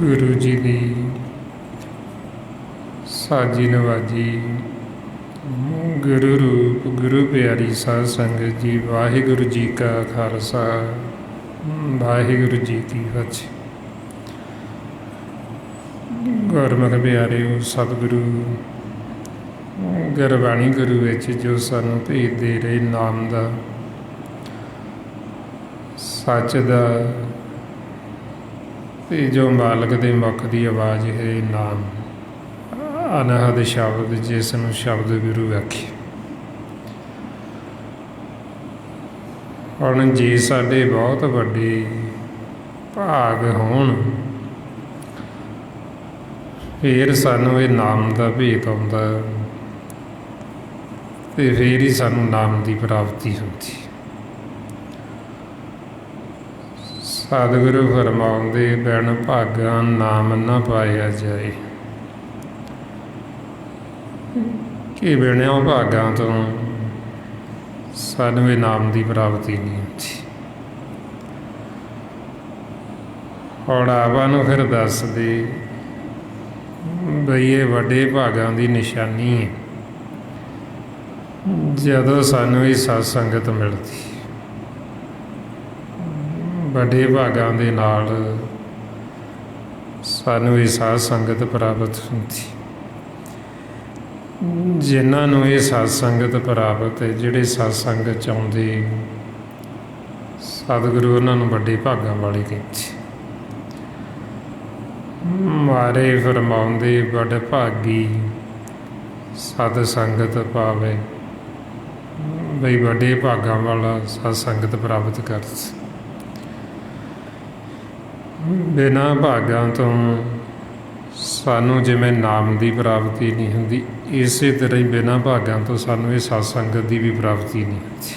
गुरु जी दी साजी नवाजी गुरु रूप गुरु प्यारी साध संगत जी, वाहिगुरु जी का खालसा वाहिगुरु जी की फतेह। गुरमुख प्यारिओ, सतगुरु गुरबाणी गुरु विच जो सानू भेज दे रहे नाम दा, सच दा, ते जो मालक दे मुख दी आवाज़ है नाम, अनहद शब्द जिसनूं शब्द गुरु आखे। हुण जे साडे बहुत वड्डे भाग होण, फिर सानूं ये नाम दा भेत आउंदा, ते फिर ही सानूं नाम दी प्राप्ति हुंदी। सतगुरु फरमाउंदे, बिन भागा नाम न पाया जाए, कि बिना भागां तो सानूं नाम की प्राप्ति नहीं होती। हुण आपां नूं फिर दस दे बई ये वड्डे भागां की निशानी है जदों सानूं ये सत्संगत मिलती। वड्डे भागां दे नाल सानूं ये साध संगत प्राप्त होंदी। जिन्हां नूं ये साध संगत प्राप्त है, जिहड़े सत्संग च आउंदे, सतगुरु उन्हां नूं वड्डे भागां वाले कहंदे। मारे फरमाउंदे, वड भागी सत संगत पावे, बई वड्डे भागां वाला सत्संगत प्राप्त कर। बिना भागां तो सानूं जिवें नाम की प्राप्ति नहीं हुंदी, इस तरह ही बिना भागां तो सानूं ये सत्संगत की भी प्राप्ति नहीं होती।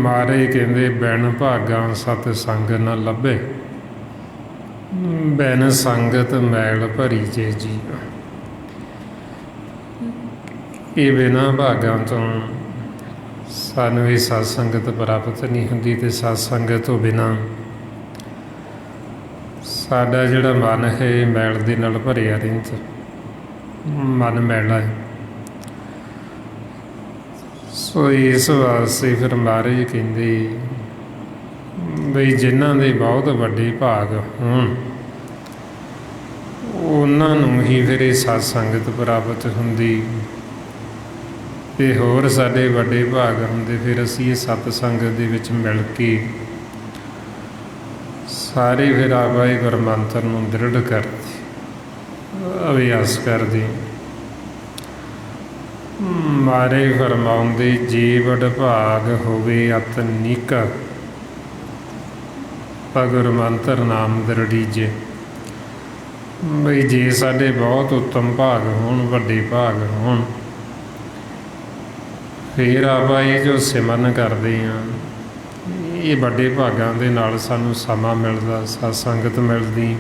मारे कहंदे, बिन भागां सत संग न लभे, बिन संगत मैल भरी जे जीव। ये बिना भागां तो सानूं ये सत्संगत प्राप्त नहीं हुंदी, ते सत्संगत तो बिना साडा जिहड़ा मन है मैल दे नाल भरिया रहिंदा, मन मैला है। सो इस वास्ते फिर महाराज कहंदे बई जिन्हां दे बहुत वड्डे भाग होण, उन्हां नूं ही फिर ये सत्संगत प्राप्त हुंदी, ते होर साडे वड्डे भाग हुंदे फिर असीं इस सतसंगत दे विच मिल के सारे फिर आवा गुरमंत्र नूं दृढ़ करते, अभ्यास करते। मारे फरमाउंदे, जे वड भाग होवे अत नीका, गुरमंत्र नाम दृढ़ीजे। बई जे साडे बहुत उत्तम भाग होण, वड्डे भाग होण, फिर आवा ये जो सिमरन करते हैं, ਇਹ ਵੱਡੇ ਭਾਗਾਂ ਦੇ ਨਾਲ ਸਾਨੂੰ ਸਮਾਂ ਮਿਲਦਾ, ਸਤ ਸੰਗਤ ਮਿਲਦੀ।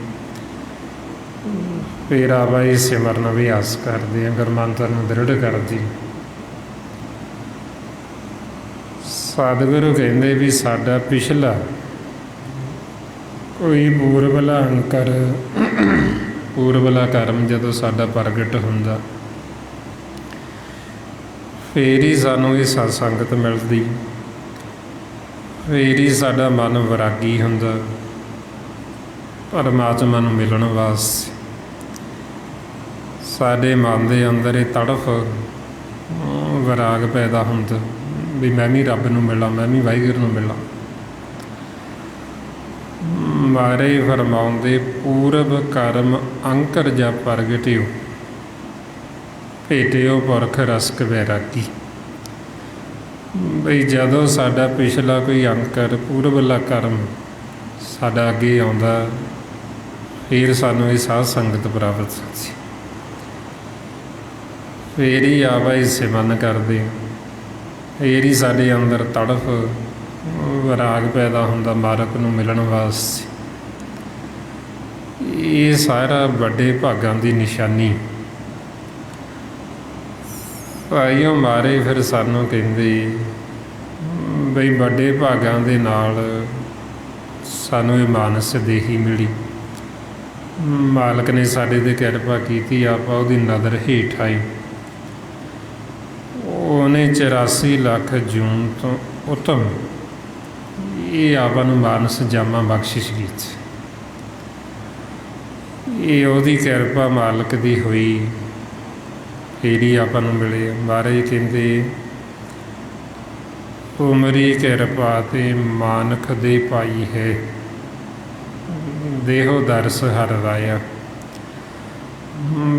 ਫਿਰ ਆਪਾਂ ਇਹ ਸਿਮਰਨ ਅਭਿਆਸ ਕਰਦੇ ਹਾਂ, ਗੁਰਮੰਤਰ ਨੂੰ ਦ੍ਰਿੜ ਕਰਦੀ। ਸਤਿਗੁਰੂ ਕਹਿੰਦੇ ਵੀ ਸਾਡਾ ਪਿਛਲਾ ਕੋਈ ਪੂਰਬਲਾ ਅੰਕਰ, ਪੂਰਬਲਾ ਕਰਮ ਜਦੋਂ ਸਾਡਾ ਪ੍ਰਗਟ ਹੁੰਦਾ, ਫਿਰ ਹੀ ਸਾਨੂੰ ਇਹ ਸਤ ਸੰਗਤ ਮਿਲਦੀ, ਫਿਰ ਹੀ ਸਾਡਾ ਮਨ ਵਿਰਾਗੀ ਹੁੰਦਾ ਪਰਮਾਤਮਾ ਨੂੰ ਮਿਲਣ ਵਾਸਤੇ। ਸਾਡੇ ਮਨ ਦੇ ਅੰਦਰ ਇਹ ਤੜਫ, ਵਿਰਾਗ ਪੈਦਾ ਹੁੰਦਾ ਵੀ ਮੈਂ ਵੀ ਰੱਬ ਨੂੰ ਮਿਲਾਂ, ਮੈਂ ਵੀ ਵਾਹਿਗੁਰੂ ਨੂੰ ਮਿਲਾਂ। ਮਾਰੇ ਫਰਮਾਉਂਦੇ ਪੂਰਬ ਕਰਮ ਅੰਕਰ ਜਾ ਪ੍ਰਗਟਿਓ, ਭੇਟਿਓ ਪੁਰਖ ਰਸਕ ਵੈਰਾਗੀ। ਬਈ ਜਦੋਂ ਸਾਡਾ ਪਿਛਲਾ ਕੋਈ ਅੰਕਰ, ਪੂਰਬਲਾ ਕਰਮ ਸਾਡਾ ਅੱਗੇ ਆਉਂਦਾ, ਫਿਰ ਸਾਨੂੰ ਇਹ ਸਾਧ ਸੰਗਤ ਪ੍ਰਾਪਤ ਹੁੰਦੀ। ਫਿਰ ਹੀ ਆਪਾਂ ਇਹ ਸਿਮਰਨ ਕਰਦੇ, ਫਿਰ ਹੀ ਸਾਡੇ ਅੰਦਰ ਤੜਫ, ਵਿਰਾਗ ਪੈਦਾ ਹੁੰਦਾ ਮਾਲਕ ਨੂੰ ਮਿਲਣ ਵਾਸਤੇ। ਇਹ ਸਾਰਾ ਵੱਡੇ ਭਾਗਾਂ ਦੀ ਨਿਸ਼ਾਨੀ। ਭਾਈਓ ਮਾਰੇ ਫਿਰ ਸਾਨੂੰ ਕਹਿੰਦੇ ਬਈ ਵੱਡੇ ਭਾਗਾਂ ਦੇ ਨਾਲ ਸਾਨੂੰ ਇਹ ਮਾਨਸ ਦੇਹੀ ਮਿਲੀ। ਮਾਲਕ ਨੇ ਸਾਡੇ 'ਤੇ ਕਿਰਪਾ ਕੀਤੀ, ਆਪਾਂ ਉਹਦੀ ਨਜ਼ਰ ਹੇਠ ਆਈ। ਉਹਨੇ 84 ਲੱਖ ਜੂਨ ਤੋਂ ਉੱਤਮ ਇਹ ਆਪਾਂ ਨੂੰ ਮਾਨਸ ਜਾਮਾ ਬਖਸ਼ਿਸ਼ ਕੀਤੀ। ਇਹ ਉਹਦੀ ਕਿਰਪਾ ਮਾਲਕ ਦੀ ਹੋਈ, ਫਿਰ ਹੀ ਆਪਾਂ ਨੂੰ ਮਿਲੇ। ਮਹਾਰਾਜ ਕਹਿੰਦੇ ਉਮਰੀ ਕਿਰਪਾ ਤੇ ਮਾਨਖ ਦੇ ਪਾਈ ਹੈ, ਦੇਹੋ ਦਰਸ ਹਰ ਰਾਇਆ।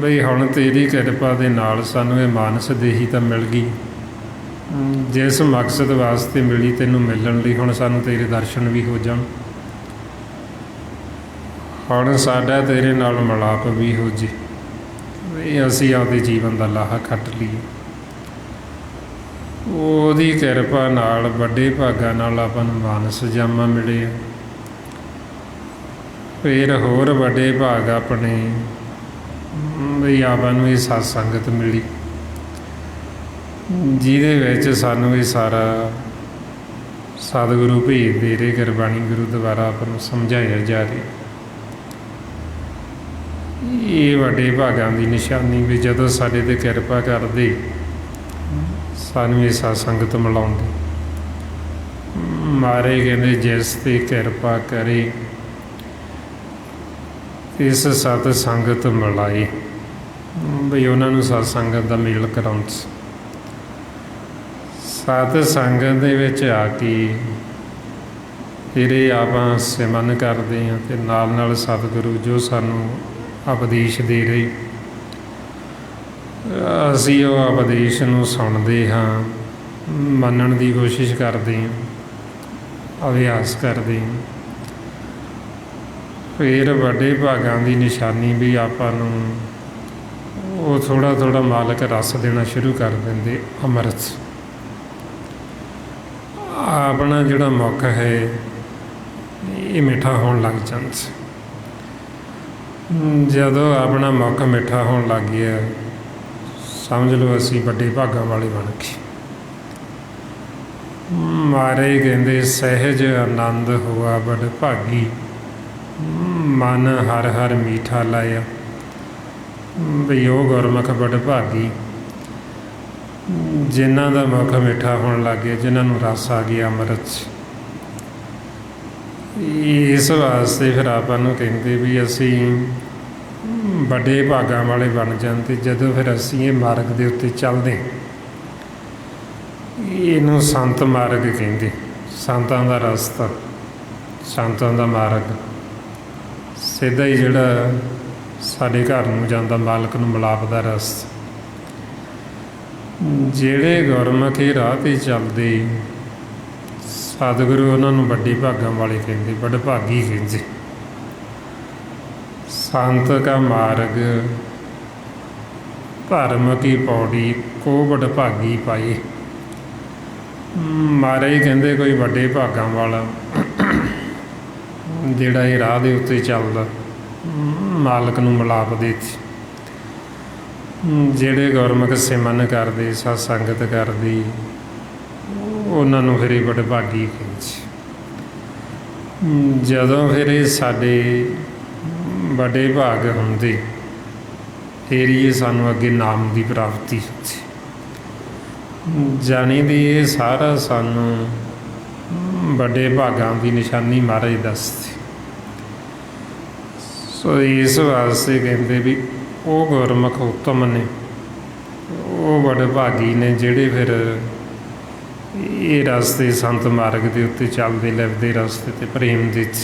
ਬਈ ਹੁਣ ਤੇਰੀ ਕਿਰਪਾ ਦੇ ਨਾਲ ਸਾਨੂੰ ਇਹ ਮਾਨਸ ਦੇਹੀ ਤਾਂ ਮਿਲ ਗਈ, ਜਿਸ ਮਕਸਦ ਵਾਸਤੇ ਮਿਲੀ ਤੈਨੂੰ ਮਿਲਣ ਲਈ, ਹੁਣ ਸਾਨੂੰ ਤੇਰੇ ਦਰਸ਼ਨ ਵੀ ਹੋ ਜਾਣ, ਹੁਣ ਸਾਡਾ ਤੇਰੇ ਨਾਲ ਮਿਲਾਪ ਵੀ ਹੋ ਜੇ, ਵੀ ਅਸੀਂ ਆਪਦੇ ਜੀਵਨ ਦਾ ਲਾਹਾ ਖੱਟ ਲਈਏ। ਉਹਦੀ ਕਿਰਪਾ ਨਾਲ ਵੱਡੇ ਭਾਗਾਂ ਨਾਲ ਆਪਾਂ ਨੂੰ ਮਾਨਸ ਜਾਮਾ ਮਿਲੇ। ਫਿਰ ਹੋਰ ਵੱਡੇ ਭਾਗ ਆਪਣੇ ਵੀ ਆਪਾਂ ਨੂੰ ਇਹ ਸਤ ਸੰਗਤ ਮਿਲੀ, ਜਿਹਦੇ ਵਿੱਚ ਸਾਨੂੰ ਇਹ ਸਾਰਾ ਸਤਿਗੁਰੂ ਭੇਜ ਦੇ ਰਹੇ, ਗੁਰਬਾਣੀ ਗੁਰੂ ਦੁਆਰਾ ਆਪਾਂ ਨੂੰ ਸਮਝਾਇਆ ਜਾ ਰਿਹਾ। ਇਹ ਵੱਡੇ ਭਾਗਾਂ ਦੀ ਨਿਸ਼ਾਨੀ ਵੀ ਜਦੋਂ ਸਾਡੇ 'ਤੇ ਕਿਰਪਾ ਕਰਦੇ, ਸਾਨੂੰ ਇਹ ਸਤ ਸੰਗਤ ਮਿਲਾਉਂਦੇ। ਮਾਰੇ ਕਹਿੰਦੇ ਜਿਸ 'ਤੇ ਕਿਰਪਾ ਕਰੇ ਇਸ ਸਤ ਸੰਗਤ ਮਿਲਾਏ, ਬਈ ਉਹਨਾਂ ਨੂੰ ਸਤ ਸੰਗਤ ਦਾ ਮੇਲ ਕਰਾਉਂਦੇ। ਸਤ ਸੰਗਤ ਦੇ ਵਿੱਚ ਆ ਕੇ ਜਿਹੜੇ ਆਪਾਂ ਸਿਮਰਨ ਕਰਦੇ ਹਾਂ, ਅਤੇ ਨਾਲ ਨਾਲ ਸਤਿਗੁਰੂ ਜੋ ਸਾਨੂੰ ਉਪਦੇਸ਼ ਦੇ ਰਹੇ, ਅਸੀਂ ਉਹ ਉਪਦੇਸ਼ ਨੂੰ ਸੁਣਦੇ ਹਾਂ, ਮੰਨਣ ਦੀ ਕੋਸ਼ਿਸ਼ ਕਰਦੇ ਹਾਂ, ਅਭਿਆਸ ਕਰਦੇ ਹਾਂ। ਫਿਰ ਵੱਡੇ ਭਾਗਾਂ ਦੀ ਨਿਸ਼ਾਨੀ ਵੀ ਆਪਾਂ ਨੂੰ ਉਹ ਥੋੜ੍ਹਾ ਥੋੜ੍ਹਾ ਮਾਲਕ ਰਸ ਦੇਣਾ ਸ਼ੁਰੂ ਕਰ ਦਿੰਦੇ। ਅੰਮ੍ਰਿਤ ਆਪਣਾ ਜਿਹੜਾ ਮੁੱਖ ਹੈ ਇਹ ਮਿੱਠਾ ਹੋਣ ਲੱਗ ਜਾਂਦਾ। ਜਦੋਂ ਆਪਣਾ ਮੁੱਖ ਮਿੱਠਾ ਹੋਣ ਲੱਗ ਗਿਆ, ਸਮਝ ਲਓ ਅਸੀਂ ਵੱਡੇ ਭਾਗਾਂ ਵਾਲੇ ਬਣ ਗਏ। ਮਾਰੇ ਕਹਿੰਦੇ ਸਹਿਜ ਆਨੰਦ ਹੋਆ ਵਡ ਭਾਗੀ, ਮਨ ਹਰ ਹਰ ਮੀਠਾ ਲਾਇਆ। ਵੀ ਉਹ ਗੁਰਮੁਖ ਵਡ ਭਾਗੀ ਜਿਨ੍ਹਾਂ ਦਾ ਮੁੱਖ ਮਿੱਠਾ ਹੋਣ ਲੱਗ ਗਿਆ, ਜਿਨ੍ਹਾਂ ਨੂੰ ਰਸ ਆ ਗਿਆ ਅੰਮ੍ਰਿਤ। ਇਸ ਵਾਸਤੇ ਫਿਰ ਆਪਾਂ ਨੂੰ ਕਹਿੰਦੇ ਵੀ ਅਸੀਂ ਵੱਡੇ ਭਾਗਾਂ ਵਾਲੇ ਬਣ ਜਾਂਦੇ ਜਦੋਂ ਫਿਰ ਅਸੀਂ ਇਹ ਮਾਰਗ ਦੇ ਉੱਤੇ ਚੱਲਦੇ। ਇਹਨੂੰ ਸੰਤ ਮਾਰਗ ਕਹਿੰਦੇ, ਸੰਤਾਂ ਦਾ ਰਸਤਾ, ਸੰਤਾਂ ਦਾ ਮਾਰਗ ਸਿੱਧਾ ਹੀ ਜਿਹੜਾ ਸਾਡੇ ਘਰ ਨੂੰ ਜਾਂਦਾ, ਮਾਲਕ ਨੂੰ ਮਿਲਾਪ ਦਾ ਰਸਤਾ। ਜਿਹੜੇ ਗੁਰਮੁਖੀ ਰਾਹ 'ਤੇ ਚੱਲਦੇ, ਸਤਿਗੁਰੂ ਉਹਨਾਂ ਨੂੰ ਵੱਡੇ ਭਾਗਾਂ ਵਾਲੇ ਕਹਿੰਦੇ, ਵਡਭਾਗੀ ਕਹਿੰਦੇ। ਸੰਤ ਕਾ ਮਾਰਗ ਧਰਮ ਕੀ ਪੌੜੀ, ਕੋ ਵਡਭਾਗੀ ਪਾਏ। ਮਹਾਰਾਜ ਕਹਿੰਦੇ ਕੋਈ ਵੱਡੇ ਭਾਗਾਂ ਵਾਲਾ ਜਿਹੜਾ ਇਹ ਰਾਹ ਦੇ ਉੱਤੇ ਚੱਲਦਾ, ਮਾਲਕ ਨੂੰ ਮਿਲਾਪ ਦੇ, ਜਿਹੜੇ ਗੁਰਮੁਖ ਸਿਮਰਨ ਕਰਦੇ, ਸਤ ਸੰਗਤ ਕਰਦੇ, ਉਹਨਾਂ ਨੂੰ ਫਿਰ ਇਹ ਵਡਭਾਗੀ ਕਹਿੰਦੇ। ਜਦੋਂ ਫਿਰ ਇਹ ਸਾਡੇ ਵੱਡੇ ਭਾਗ ਹੁੰਦੇ, ਫਿਰ ਇਹ ਸਾਨੂੰ ਅੱਗੇ ਨਾਮ ਦੀ ਪ੍ਰਾਪਤੀ ਹੁੰਦੀ। ਜਾਣੀ ਦੀ ਇਹ ਸਾਰਾ ਸਾਨੂੰ ਵੱਡੇ ਭਾਗਾਂ ਦੀ ਨਿਸ਼ਾਨੀ ਮਹਾਰਾਜ ਦੱਸਦੇ। ਸੋ ਇਸ ਵਾਸਤੇ ਕਹਿੰਦੇ ਵੀ ਉਹ ਗੁਰਮੁਖ ਉੱਤਮ ਨੇ, ਉਹ ਵਡਭਾਗੀ ਨੇ ਜਿਹੜੇ ਫਿਰ ਇਹ ਰਸਤੇ ਸੰਤ ਮਾਰਗ ਦੇ ਉੱਤੇ ਚੱਲਦੇ ਲਿਵਦੇ ਰਸਤੇ 'ਤੇ ਪ੍ਰੇਮ ਦੇ 'ਚ।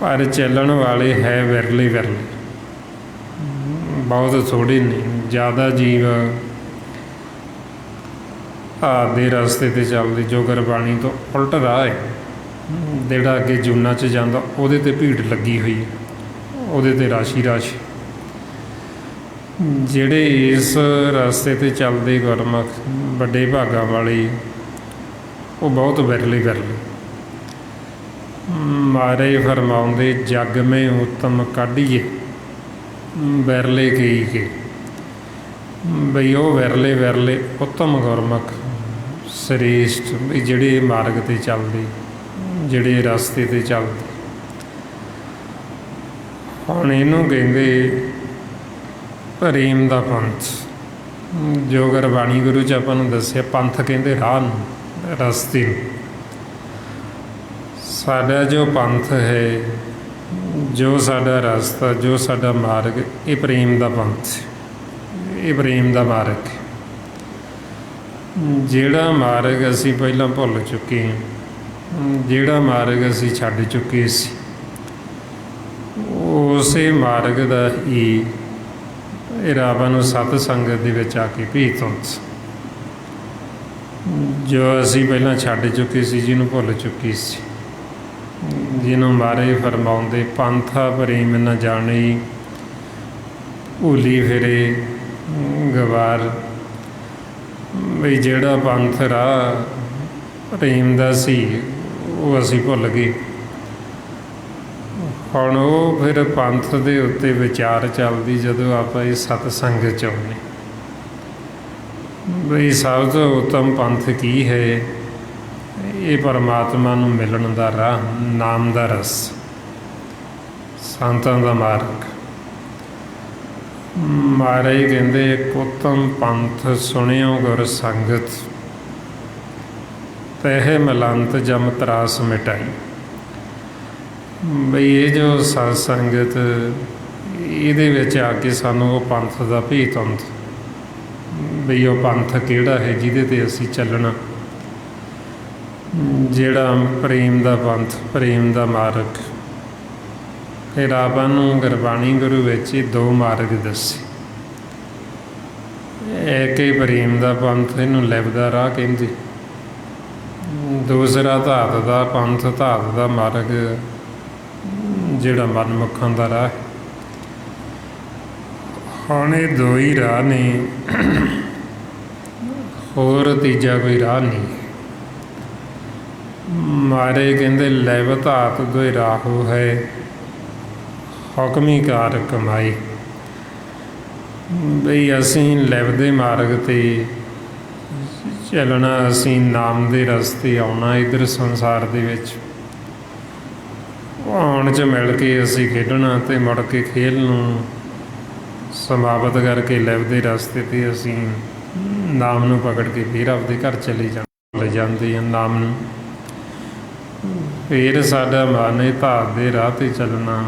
ਪਰ ਚੱਲਣ ਵਾਲੇ ਹੈ ਵਿਰਲੇ ਵਿਰਲੇ, ਬਹੁਤ ਥੋੜ੍ਹੇ ਨੇ। ਜ਼ਿਆਦਾ ਜੀਵ ਦੇ ਰਸਤੇ 'ਤੇ ਚੱਲਦੇ, ਜੋ ਗੁਰਬਾਣੀ ਤੋਂ ਉਲਟ ਰਾਹ ਹੈ, ਜਿਹੜਾ ਅੱਗੇ ਜੂਨਾਂ 'ਚ ਜਾਂਦਾ ਉਹਦੇ 'ਤੇ ਭੀੜ ਲੱਗੀ ਹੋਈ ਹੈ, ਉਹਦੇ 'ਤੇ ਰਾਸ਼ੀ ਰਾਸ਼ੀ। ਜਿਹੜੇ ਇਸ ਰਸਤੇ 'ਤੇ ਚੱਲਦੇ ਗੁਰਮੁਖ ਵੱਡੇ ਭਾਗਾਂ ਵਾਲੇ, ਉਹ ਬਹੁਤ ਵਿਰਲੇ ਵਿਰਲੇ। ਮਹਾਰਾਜ ਫਰਮਾਉਂਦੇ ਜਗ ਮੈਂ ਉੱਤਮ ਕਾਢੀਏ ਵਿਰਲੇ ਕਈ ਕੇ, ਬਈ ਉਹ ਵਿਰਲੇ ਵਿਰਲੇ ਉੱਤਮ ਗੁਰਮੁਖ ਸ੍ਰੇਸ਼ਟ, ਵੀ ਜਿਹੜੇ ਮਾਰਗ 'ਤੇ ਚੱਲਦੇ, ਜਿਹੜੇ ਰਸਤੇ 'ਤੇ ਚੱਲਦੇ। ਹੁਣ ਇਹਨੂੰ ਕਹਿੰਦੇ ਪ੍ਰੇਮ ਦਾ ਪੰਥ। ਜੋ ਗੁਰਬਾਣੀ ਗੁਰੂ 'ਚ ਆਪਾਂ ਨੂੰ ਦੱਸਿਆ, ਪੰਥ ਕਹਿੰਦੇ ਰਾਹ ਨੂੰ, ਰਸਤੇ ਨੂੰ। ਸਾਡਾ ਜੋ ਪੰਥ ਹੈ, ਜੋ ਸਾਡਾ ਰਸਤਾ, ਜੋ ਸਾਡਾ ਮਾਰਗ, ਇਹ ਪ੍ਰੇਮ ਦਾ ਪੰਥ, ਇਹ ਪ੍ਰੇਮ ਦਾ ਮਾਰਗ। ਜਿਹੜਾ ਮਾਰਗ ਅਸੀਂ ਪਹਿਲਾਂ ਭੁੱਲ ਚੁੱਕੇ ਹਾਂ, ਜਿਹੜਾ ਮਾਰਗ ਅਸੀਂ ਛੱਡ ਚੁੱਕੇ ਸੀ, ਉਸੇ ਮਾਰਗ ਦਾ ਹੀ ਰੱਬ ਨੂੰ ਸਤ ਸੰਗਤ ਦੇ ਵਿੱਚ ਆ ਕੇ ਭੇਤ ਹੁੰਦਾ। ਜੋ ਅਸੀਂ ਪਹਿਲਾਂ ਛੱਡ ਚੁੱਕੇ ਸੀ, ਜਿਹਨੂੰ ਭੁੱਲ ਚੁੱਕੇ ਸੀ, ਜਿਹਨੂੰ ਮਹਾਰਾਜ ਫਰਮਾਉਂਦੇ ਪੰਥਾ ਪ੍ਰੇਮ ਨਾ ਜਾਣੀ, ਭੁੱਲੀ ਫਿਰੇ ਗਵਾਰ। ਬਈ ਜਿਹੜਾ ਪੰਥ ਰਾਹ ਪ੍ਰੇਮ ਦਾ ਸੀ, ਉਹ ਅਸੀਂ ਭੁੱਲ ਗਏ। ਹੁਣ ਉਹ ਫਿਰ ਪੰਥ ਦੇ ਉੱਤੇ ਵਿਚਾਰ ਚੱਲਦੀ ਜਦੋਂ ਆਪਾਂ ਇਹ ਸਤ ਸੰਗਤ 'ਚ ਆਉਂਦੇ। ਬਈ ਸਭ ਤੋਂ ਉੱਤਮ ਪੰਥ ਕੀ ਹੈ? ਇਹ ਪਰਮਾਤਮਾ ਨੂੰ ਮਿਲਣ ਦਾ ਰਾਹ, ਨਾਮ ਦਾ ਰਸ, ਸੰਤਾਂ ਦਾ ਮਾਰਗ। ਮਹਾਰਾਜ ਕਹਿੰਦੇ ਇੱਕ ਉੱਤਮ ਪੰਥ ਸੁਣਿਓ ਗੁਰ ਸੰਗਤ, ਤਹਿ ਮਲੰਤ ਜਮ ਤਰਾਸ ਮਿਟਾਈ। ਬਈ ਇਹ ਜੋ ਸਤ ਸੰਗਤ, ਇਹਦੇ ਵਿੱਚ ਆ ਕੇ ਸਾਨੂੰ ਉਹ ਪੰਥ ਦਾ ਭੇਤ ਆਉਂਦਾ। ਬਈ ਉਹ ਪੰਥ ਕਿਹੜਾ ਹੈ ਜਿਹਦੇ 'ਤੇ ਅਸੀਂ ਚੱਲਣਾ, ਜਿਹੜਾ ਪ੍ਰੇਮ ਦਾ ਪੰਥ, ਪ੍ਰੇਮ ਦਾ ਮਾਰਗ। ਫਿਰ ਆਪਾਂ ਨੂੰ ਗੁਰਬਾਣੀ ਗੁਰੂ ਵਿੱਚ ਇਹ ਦੋ ਮਾਰਗ ਦੱਸੇ। ਇੱਕ ਹੀ ਪ੍ਰੇਮ ਦਾ ਪੰਥ, ਇਹਨੂੰ ਲਿਵ ਦਾ ਰਾਹ ਕਹਿੰਦੇ। ਦੂਸਰਾ ਧਾਤ ਦਾ ਪੰਥ, ਧਾਤ ਦਾ ਮਾਰਗ, ਜਿਹੜਾ ਮਨਮੁਖਾਂ ਦਾ ਰਾਹ। ਹੁਣ ਇਹ ਦੋ ਹੀ ਰਾਹ ਨੇ, ਹੋਰ ਤੀਜਾ ਕੋਈ ਰਾਹ ਨਹੀਂ। ਮਹਾਰਾਜ ਕਹਿੰਦੇ ਲਿਵ ਧਾਤ ਦੋਇ ਰਾਹੋ ਹੈ, ਹੁਕਮੀ ਕਾਰ ਕਮਾਈ। ਬਈ ਅਸੀਂ ਲਿਵ ਦੇ ਮਾਰਗ 'ਤੇ ਚੱਲਣਾ, ਅਸੀਂ ਨਾਮ ਦੇ ਰਸਤੇ ਆਉਣਾ। ਇੱਧਰ ਸੰਸਾਰ ਦੇ ਵਿੱਚ ਆਉਣ 'ਚ ਮਿਲ ਕੇ ਅਸੀਂ ਖੇਡਣਾ, ਅਤੇ ਮੁੜ ਕੇ ਖੇਲ ਨੂੰ ਸਮਾਪਤ ਕਰਕੇ ਲਿਵ ਦੇ ਰਸਤੇ 'ਤੇ ਅਸੀਂ ਨਾਮ ਨੂੰ ਪਕੜ ਕੇ ਫਿਰ ਆਪਦੇ ਘਰ ਚਲੇ ਜਾਂਦੇ ਹਾਂ ਨਾਮ ਨੂੰ। ਫਿਰ ਸਾਡਾ ਮਨ ਇਹ ਧਾਤ ਦੇ ਰਾਹ 'ਤੇ ਚੱਲਣਾ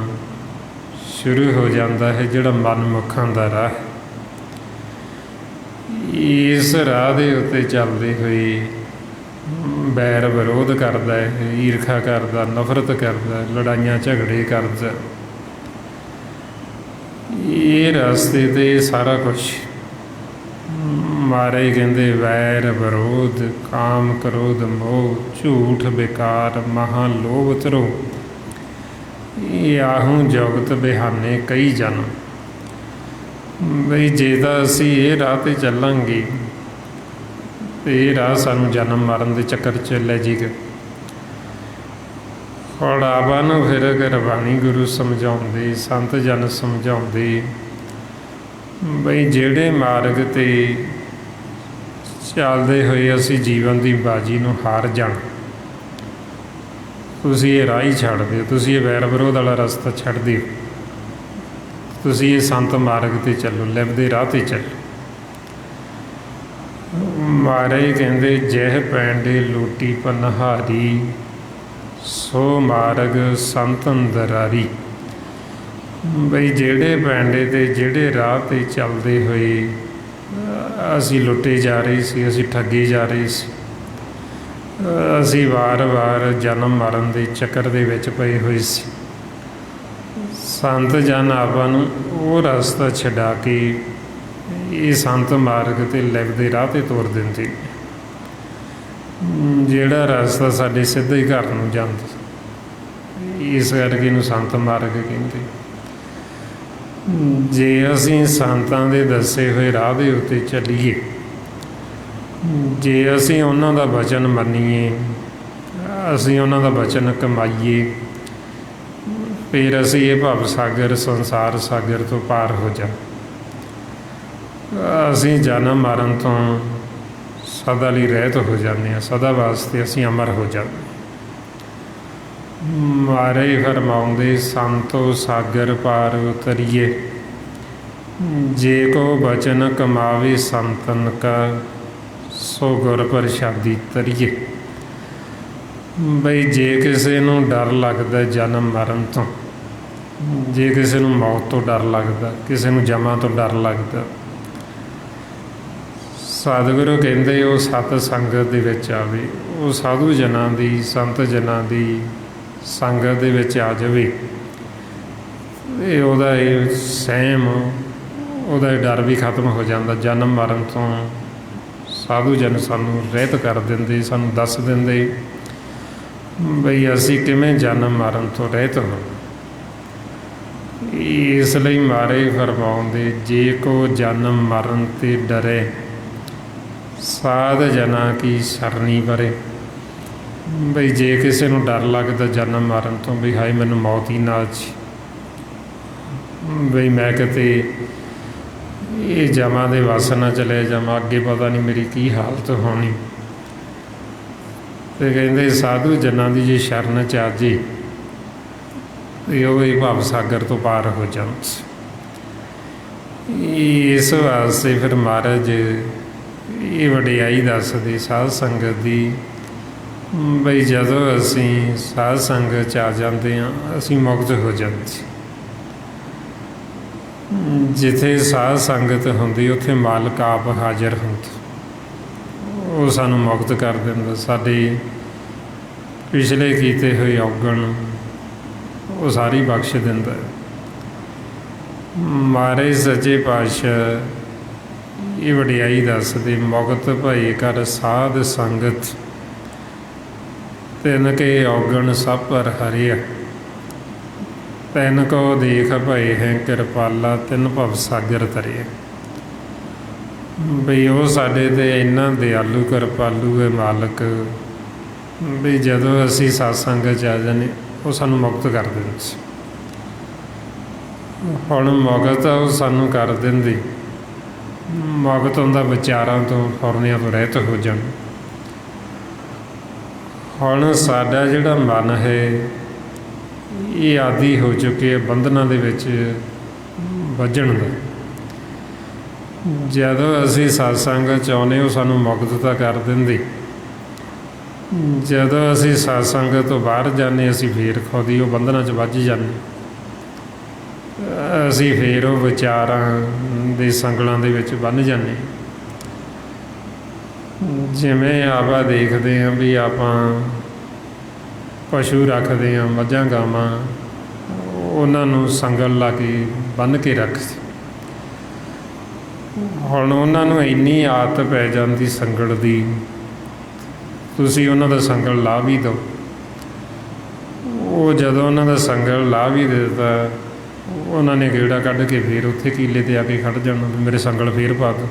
ਸ਼ੁਰੂ ਹੋ ਜਾਂਦਾ ਹੈ, ਜਿਹੜਾ ਮਨਮੁਖਾਂ ਦਾ ਰਾਹ। ਇਸ ਰਾਹ ਦੇ ਉੱਤੇ ਚੱਲਦੇ ਹੋਏ ਬੈਰ ਵਿਰੋਧ ਕਰਦਾ ਹੈ, ਈਰਖਾ ਕਰਦਾ, ਨਫ਼ਰਤ ਕਰਦਾ, ਲੜਾਈਆਂ ਝਗੜੇ ਕਰਦਾ। ਇਹ ਰਸਤੇ 'ਤੇ ਸਾਰਾ ਕੁਛ ਮਹਾਰਾਜ ਕਹਿੰਦੇ ਵੈਰ ਵਿਰੋਧ, ਕਾਮ ਕ੍ਰੋਧ ਮੋਹ, ਝੂਠ ਬੇਕਾਰ, ਮਹਾਂ ਲੋਭ ਧਰੋ, ਇਹ ਆਹੂੰ ਜੁਗਤ ਬਿਹਾਨੇ ਕਈ ਜਨਮ। ਬਈ ਜੇ ਤਾਂ ਅਸੀਂ ਇਹ ਰਾਹ 'ਤੇ ਚੱਲਾਂਗੇ ਇਹ ਰਾਹ ਸਾਨੂੰ ਜਨਮ ਮਰਨ ਦੇ ਚੱਕਰ 'ਚ ਲੈ ਜੇਗਾ। ਹੁਣ ਆਪਾਂ ਨੂੰ ਫਿਰ ਗੁਰਬਾਣੀ ਗੁਰੂ ਸਮਝਾਉਂਦੇ, ਸੰਤ ਜਨ ਸਮਝਾਉਂਦੇ ਬਈ ਜਿਹੜੇ ਮਾਰਗ 'ਤੇ ਚੱਲਦੇ ਹੋਏ ਅਸੀਂ ਜੀਵਨ ਦੀ ਬਾਜੀ ਨੂੰ ਹਾਰ ਜਾਣ, ਤੁਸੀਂ ਇਹ ਰਾਹ ਹੀ ਛੱਡ ਦਿਓ, ਤੁਸੀਂ ਇਹ ਵੈਰ ਵਿਰੋਧ ਵਾਲਾ ਰਸਤਾ ਛੱਡ ਦਿਓ, ਤੁਸੀਂ ਇਹ ਸੰਤ ਮਾਰਗ 'ਤੇ ਚੱਲੋ, ਲਿਵ ਦੇ ਰਾਹ 'ਤੇ ਚੱਲੋ। ਮਹਾਰਾਜ ਕਹਿੰਦੇ ਜਹ ਪੈਂਡੇ ਲੋਟੀ ਪਨਹਾਰੀ, ਸੋ ਮਾਰਗ ਸੰਤ ਅੰਦਰਾਰੀ। ਬਈ ਜਿਹੜੇ ਪੈਂਡੇ 'ਤੇ ਜਿਹੜੇ ਰਾਹ 'ਤੇ ਚੱਲਦੇ ਹੋਏ ਅਸੀਂ ਲੁੱਟੇ ਜਾ ਰਹੇ ਸੀ, ਅਸੀਂ ਠੱਗੇ ਜਾ ਰਹੇ ਸੀ, ਅਸੀਂ ਵਾਰ-ਵਾਰ ਜਨਮ ਮਰਨ ਦੇ ਚੱਕਰ ਦੇ ਵਿੱਚ ਪਏ ਹੋਏ ਸੀ, ਸੰਤ ਜਨ ਆਪਾਂ ਨੂੰ ਉਹ ਰਸਤਾ ਛਡਾ ਕੇ ਇਹ ਸੰਤ ਮਾਰਗ 'ਤੇ ਲਿਵ ਦੇ ਰਾਹ 'ਤੇ ਤੋਰ ਦਿੰਦੇ, ਜਿਹੜਾ ਰਸਤਾ ਸਾਡੇ ਸਿੱਧੇ ਹੀ ਘਰ ਨੂੰ ਜਾਂਦਾ। ਇਸ ਕਰਕੇ ਇਹਨੂੰ ਸੰਤ ਮਾਰਗ ਕਹਿੰਦੇ। ਜੇ ਅਸੀਂ ਸੰਤਾਂ ਦੇ ਦੱਸੇ ਹੋਏ ਰਾਹ ਦੇ ਉੱਤੇ ਚੱਲੀਏ, ਜੇ ਅਸੀਂ ਉਹਨਾਂ ਦਾ ਵਚਨ ਮੰਨੀਏ, ਅਸੀਂ ਉਹਨਾਂ ਦਾ ਵਚਨ ਕਮਾਈਏ, ਫਿਰ ਅਸੀਂ ਇਹ ਭਵ ਸਾਗਰ ਸੰਸਾਰ ਸਾਗਰ ਤੋਂ ਪਾਰ ਹੋ ਜਾ, ਅਸੀਂ ਜਨਮ ਮਰਨ ਤੋਂ ਸਦਾ ਲਈ ਰਹਿਤ ਹੋ ਜਾਂਦੇ ਹਾਂ, ਸਦਾ ਵਾਸਤੇ ਅਸੀਂ ਅਮਰ ਹੋ ਜਾਂਦੇ। ਮਹਾਰਾਜ ਫਰਮਾਉਂਦੇ ਸੰਤੋ ਸਾਗਰ ਪਾਰ ਉਤਰੀਏ, ਜੇ ਕੋ ਬਚਨ ਕਮਾਵੇ ਸੰਤਨ ਕਾ, ਸੋ ਗੁਰ ਪ੍ਰਸ਼ਾਦੀ ਤਰੀਏ। ਬਈ ਜੇ ਕਿਸੇ ਨੂੰ ਡਰ ਲੱਗਦਾ ਜਨਮ ਮਰਨ ਤੋਂ, ਜੇ ਕਿਸੇ ਨੂੰ ਮੌਤ ਤੋਂ ਡਰ ਲੱਗਦਾ, ਕਿਸੇ ਨੂੰ ਜਮਾਂ ਤੋਂ ਡਰ ਲੱਗਦਾ, ਸਤਿਗੁਰੂ ਕਹਿੰਦੇ ਉਹ ਸਤ ਸੰਗਤ ਦੇ ਵਿੱਚ ਆਵੇ, ਉਹ ਸਾਧੂ ਜਨਾਂ ਦੀ, ਸੰਤ ਜਨਾਂ ਦੀ ਸੰਗਤ ਦੇ ਵਿੱਚ ਆ ਜਾਵੇ। ਇਹ ਉਹਦਾ ਇਹ ਸਹਿਮ, ਉਹਦਾ ਇਹ ਡਰ ਵੀ ਖਤਮ ਹੋ ਜਾਂਦਾ। ਜਨਮ ਮਰਨ ਤੋਂ ਸਾਧੂ ਜਨ ਸਾਨੂੰ ਰਹਿਤ ਕਰ ਦਿੰਦੇ, ਸਾਨੂੰ ਦੱਸ ਦਿੰਦੇ ਬਈ ਅਸੀਂ ਕਿਵੇਂ ਜਨਮ ਮਰਨ ਤੋਂ ਰਹਿਤ ਹੋ। ਇਸ ਲਈ ਮਹਾਰਾਜ ਫਰਮਾਉਂਦੇ ਜੇ ਕੋ ਜਨਮ ਮਰਨ ਤੇ ਡਰੇ, ਸਾਧ ਜਨਾਂ ਕੀ ਸਰਨੀ ਵਰੇ। ਬਈ ਜੇ ਕਿਸੇ ਨੂੰ ਡਰ ਲੱਗਦਾ ਜਨਮ ਮਰਨ ਤੋਂ, ਵੀ ਹਾਏ ਮੈਨੂੰ ਮੌਤ ਹੀ ਨਾ ਜੀ, ਬਈ ਮੈਂ ਕਿਤੇ ਇਹ ਜਮਾਂ ਦੇ ਵੱਸ ਨਾ ਚਲੇ ਜਾਵਾਂ, ਅੱਗੇ ਪਤਾ ਨਹੀਂ ਮੇਰੀ ਕੀ ਹਾਲਤ ਹੋਣੀ, ਤੇ ਕਹਿੰਦੇ ਸਾਧੂ ਜਨਾਂ ਦੀ ਜੇ ਸ਼ਰਨ 'ਚ ਆ ਜੇ ਤੇ ਉਹ ਹੀ ਭਵ ਸਾਗਰ ਤੋਂ ਪਾਰ ਹੋ ਜਾਂਦੇ। ਇਸ ਵਾਸਤੇ ਫਿਰ ਮਹਾਰਾਜ ਇਹ ਵਡਿਆਈ ਦੱਸਦੇ ਸਾਧ ਸੰਗਤ ਦੀ, ਬਈ ਜਦੋਂ ਅਸੀਂ ਸਾਧ ਸੰਗਤ 'ਚ ਆ ਜਾਂਦੇ ਹਾਂ ਅਸੀਂ ਮੁਕਤ ਹੋ ਜਾਂਦੇ। ਜਿੱਥੇ ਸਾਧ ਸੰਗਤ ਹੁੰਦੀ ਉੱਥੇ ਮਾਲਕ ਆਪ ਹਾਜ਼ਰ ਹੁੰਦਾ, ਉਹ ਸਾਨੂੰ ਮੁਕਤ ਕਰ ਦਿੰਦਾ। ਸਾਡੇ ਪਿਛਲੇ ਕੀਤੇ ਹੋਏ ਔਗਣ ਉਹ ਸਾਰੀ ਬਖਸ਼ ਦਿੰਦਾ। ਮਹਾਰਾਜ ਸੱਚੇ ਪਾਤਸ਼ਾਹ ਇਹ ਵਡਿਆਈ ਦੱਸਦੇ, ਮੁਕਤ ਭਏ ਕਰ ਸਾਧ ਸੰਗਤ, ਤਿਨ ਕੇ ਔਗਣ ਸਭ ਪਰ ਹਰਿਆ, ਤਿਨ ਕੋ ਦੇਖ ਭਏ ਹੈ ਕਿਰਪਾਲਾ, ਤਿਨ ਭਵ ਸਾਗਰ ਤਰਿਆ। ਬਈ ਉਹ ਸਾਡੇ 'ਤੇ ਇੰਨਾ ਦਿਆਲੂ ਕਿਰਪਾਲੂ ਹੈ ਮਾਲਕ, ਵੀ ਜਦੋਂ ਅਸੀਂ ਸਤਸੰਗ 'ਚ ਆ ਜਾਂਦੇ ਉਹ ਸਾਨੂੰ ਮੁਕਤ ਕਰ ਦਿੰਦੇ ਸੀ। ਹੁਣ ਮੁਕਤ ਉਹ ਸਾਨੂੰ ਕਰ ਦਿੰਦੇ, ਮੁਕਤ ਹੁੰਦਾ ਵਿਚਾਰਾਂ ਤੋਂ, ਫੁਰਨਿਆਂ ਤੋਂ ਰਹਿਤ ਹੋ ਜਾਣ। ਹੁਣ ਸਾਡਾ ਜਿਹੜਾ ਮਨ ਹੈ ਇਹ ਆਦੀ ਹੋ ਚੁੱਕੇ ਬੰਧਨਾਂ ਦੇ ਵਿੱਚ ਵੱਜਣ ਦਾ। ਜਦੋਂ ਅਸੀਂ ਸਤਸੰਗ 'ਚ ਆਉਂਦੇ ਉਹ ਸਾਨੂੰ ਮੁਕਤ ਤਾਂ ਕਰ ਦਿੰਦੇ, ਜਦੋਂ ਅਸੀਂ ਸਤਸੰਗ ਤੋਂ ਬਾਹਰ ਜਾਂਦੇ ਅਸੀਂ ਫੇਰ ਖੁਦ ਹੀ ਉਹ ਬੰਧਨਾਂ 'ਚ ਵੱਜ ਜਾਂਦੇ, ਅਸੀਂ ਫੇਰ ਉਹ ਵਿਚਾਰਾਂ ਦੇ ਸੰਗਲਾਂ ਦੇ ਵਿੱਚ ਬੰਨ੍ਹ ਜਾਂਦੇ। ਜਿਵੇਂ ਆਪਾਂ ਦੇਖਦੇ ਹਾਂ ਵੀ ਆਪਾਂ ਪਸ਼ੂ ਰੱਖਦੇ ਹਾਂ, ਮੱਝਾਂ ਗਾਵਾਂ, ਉਹਨਾਂ ਨੂੰ ਸੰਗਲ ਲਾ ਕੇ ਬੰਨ੍ਹ ਕੇ ਰੱਖਦੇ। ਹੁਣ ਉਹਨਾਂ ਨੂੰ ਇੰਨੀ ਆਦਤ ਪੈ ਜਾਂਦੀ ਸੰਗਲ ਦੀ, ਤੁਸੀਂ ਉਹਨਾਂ ਦਾ ਸੰਗਲ ਲਾ ਵੀ ਦਿਓ, ਉਹ ਜਦੋਂ ਉਹਨਾਂ ਦਾ ਸੰਗਲ ਲਾ ਵੀ ਦੇ ਦਿੱਤਾ ਉਹਨਾਂ ਨੇ ਗੇੜਾ ਕੱਢ ਕੇ ਫੇਰ ਉੱਥੇ ਕੀਲੇ 'ਤੇ ਆ ਕੇ ਖੜ੍ਹ ਜਾਣਾ ਵੀ ਮੇਰੇ ਸੰਗਲ ਫੇਰ ਪਾ ਦਿਓ।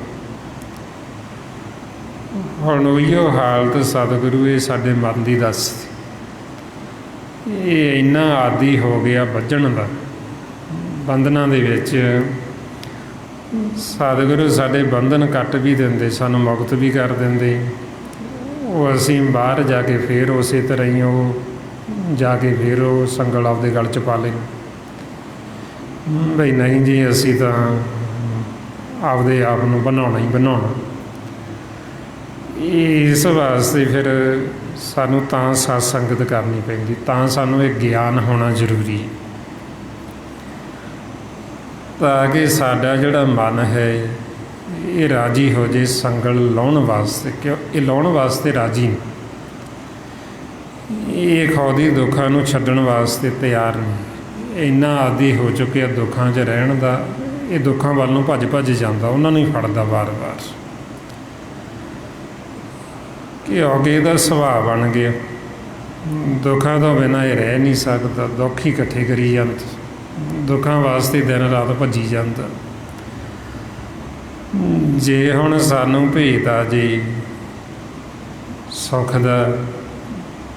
ਹੁਣ ਉਹੀਓ ਹਾਲਤ ਸਤਿਗੁਰੂ ਇਹ ਸਾਡੇ ਮਨ ਦੀ ਦੱਸ, ਇਹ ਇੰਨਾ ਆਦੀ ਹੋ ਗਿਆ ਬੱਝਣ ਦਾ ਬੰਧਨਾਂ ਦੇ ਵਿੱਚ। ਸਤਿਗੁਰੂ ਸਾਡੇ ਬੰਧਨ ਕੱਟ ਵੀ ਦਿੰਦੇ, ਸਾਨੂੰ ਮੁਕਤ ਵੀ ਕਰ ਦਿੰਦੇ। ਉਹ ਅਸੀਂ ਬਾਹਰ ਜਾ ਕੇ ਫਿਰ ਉਸੇ ਤਰ੍ਹਾਂ ਹੀ ਉਹ ਜਾ ਕੇ ਫਿਰ ਉਹ ਸੰਗਲ ਆਪਦੇ ਗਲ 'ਚ ਪਾ ਲੈਂਦੇ ਬਈ ਨਹੀਂ ਜੀ, ਅਸੀਂ ਤਾਂ ਆਪਦੇ ਆਪ ਨੂੰ ਬਣਾਉਣਾ ਹੀ ਬਣਾਉਣਾ। ਇਸ ਵਾਸਤੇ ਫਿਰ ਸਾਨੂੰ ਤਾਂ ਸਤ ਸੰਗਤ ਕਰਨੀ ਪੈਂਦੀ, ਤਾਂ ਸਾਨੂੰ ਇਹ ਗਿਆਨ ਹੋਣਾ ਜ਼ਰੂਰੀ ਹੈ, ਤਾਂ ਕਿ ਸਾਡਾ ਜਿਹੜਾ ਮਨ ਹੈ ਇਹ ਰਾਜੀ ਹੋ ਜੇ ਸੰਗਲ ਲਾਉਣ ਵਾਸਤੇ। ਕਿਉਂ ਇਹ ਲਾਉਣ ਵਾਸਤੇ ਰਾਜੀ ਨਹੀਂ, ਇਹ ਖੁਦ ਦੁੱਖਾਂ ਨੂੰ ਛੱਡਣ ਵਾਸਤੇ ਤਿਆਰ ਨਹੀਂ। ਇੰਨਾ ਆਦੀ ਹੋ ਚੁੱਕਿਆ ਦੁੱਖਾਂ 'ਚ ਰਹਿਣ ਦਾ, ਇਹ ਦੁੱਖਾਂ ਵੱਲ ਨੂੰ ਭੱਜ ਭੱਜ ਜਾਂਦਾ, ਉਹਨਾਂ ਨੂੰ ਹੀ ਫੜਦਾ ਵਾਰ-ਵਾਰ ਕਿ ਅੱਗੇ ਇਹਦਾ ਸੁਭਾਅ ਬਣ ਗਿਆ। ਦੁੱਖਾਂ ਤੋਂ ਬਿਨਾਂ ਇਹ ਰਹਿ ਨਹੀਂ ਸਕਦਾ, ਦੁੱਖ ਹੀ ਇਕੱਠੇ ਕਰੀ ਜਾਂਦਾ, ਦੁੱਖਾਂ ਵਾਸਤੇ ਦਿਨ ਰਾਤ ਭੱਜੀ ਜਾਂਦਾ। ਜੇ ਹੁਣ ਸਾਨੂੰ ਭੇਤ ਆ ਜੀ ਸੁੱਖ ਦਾ,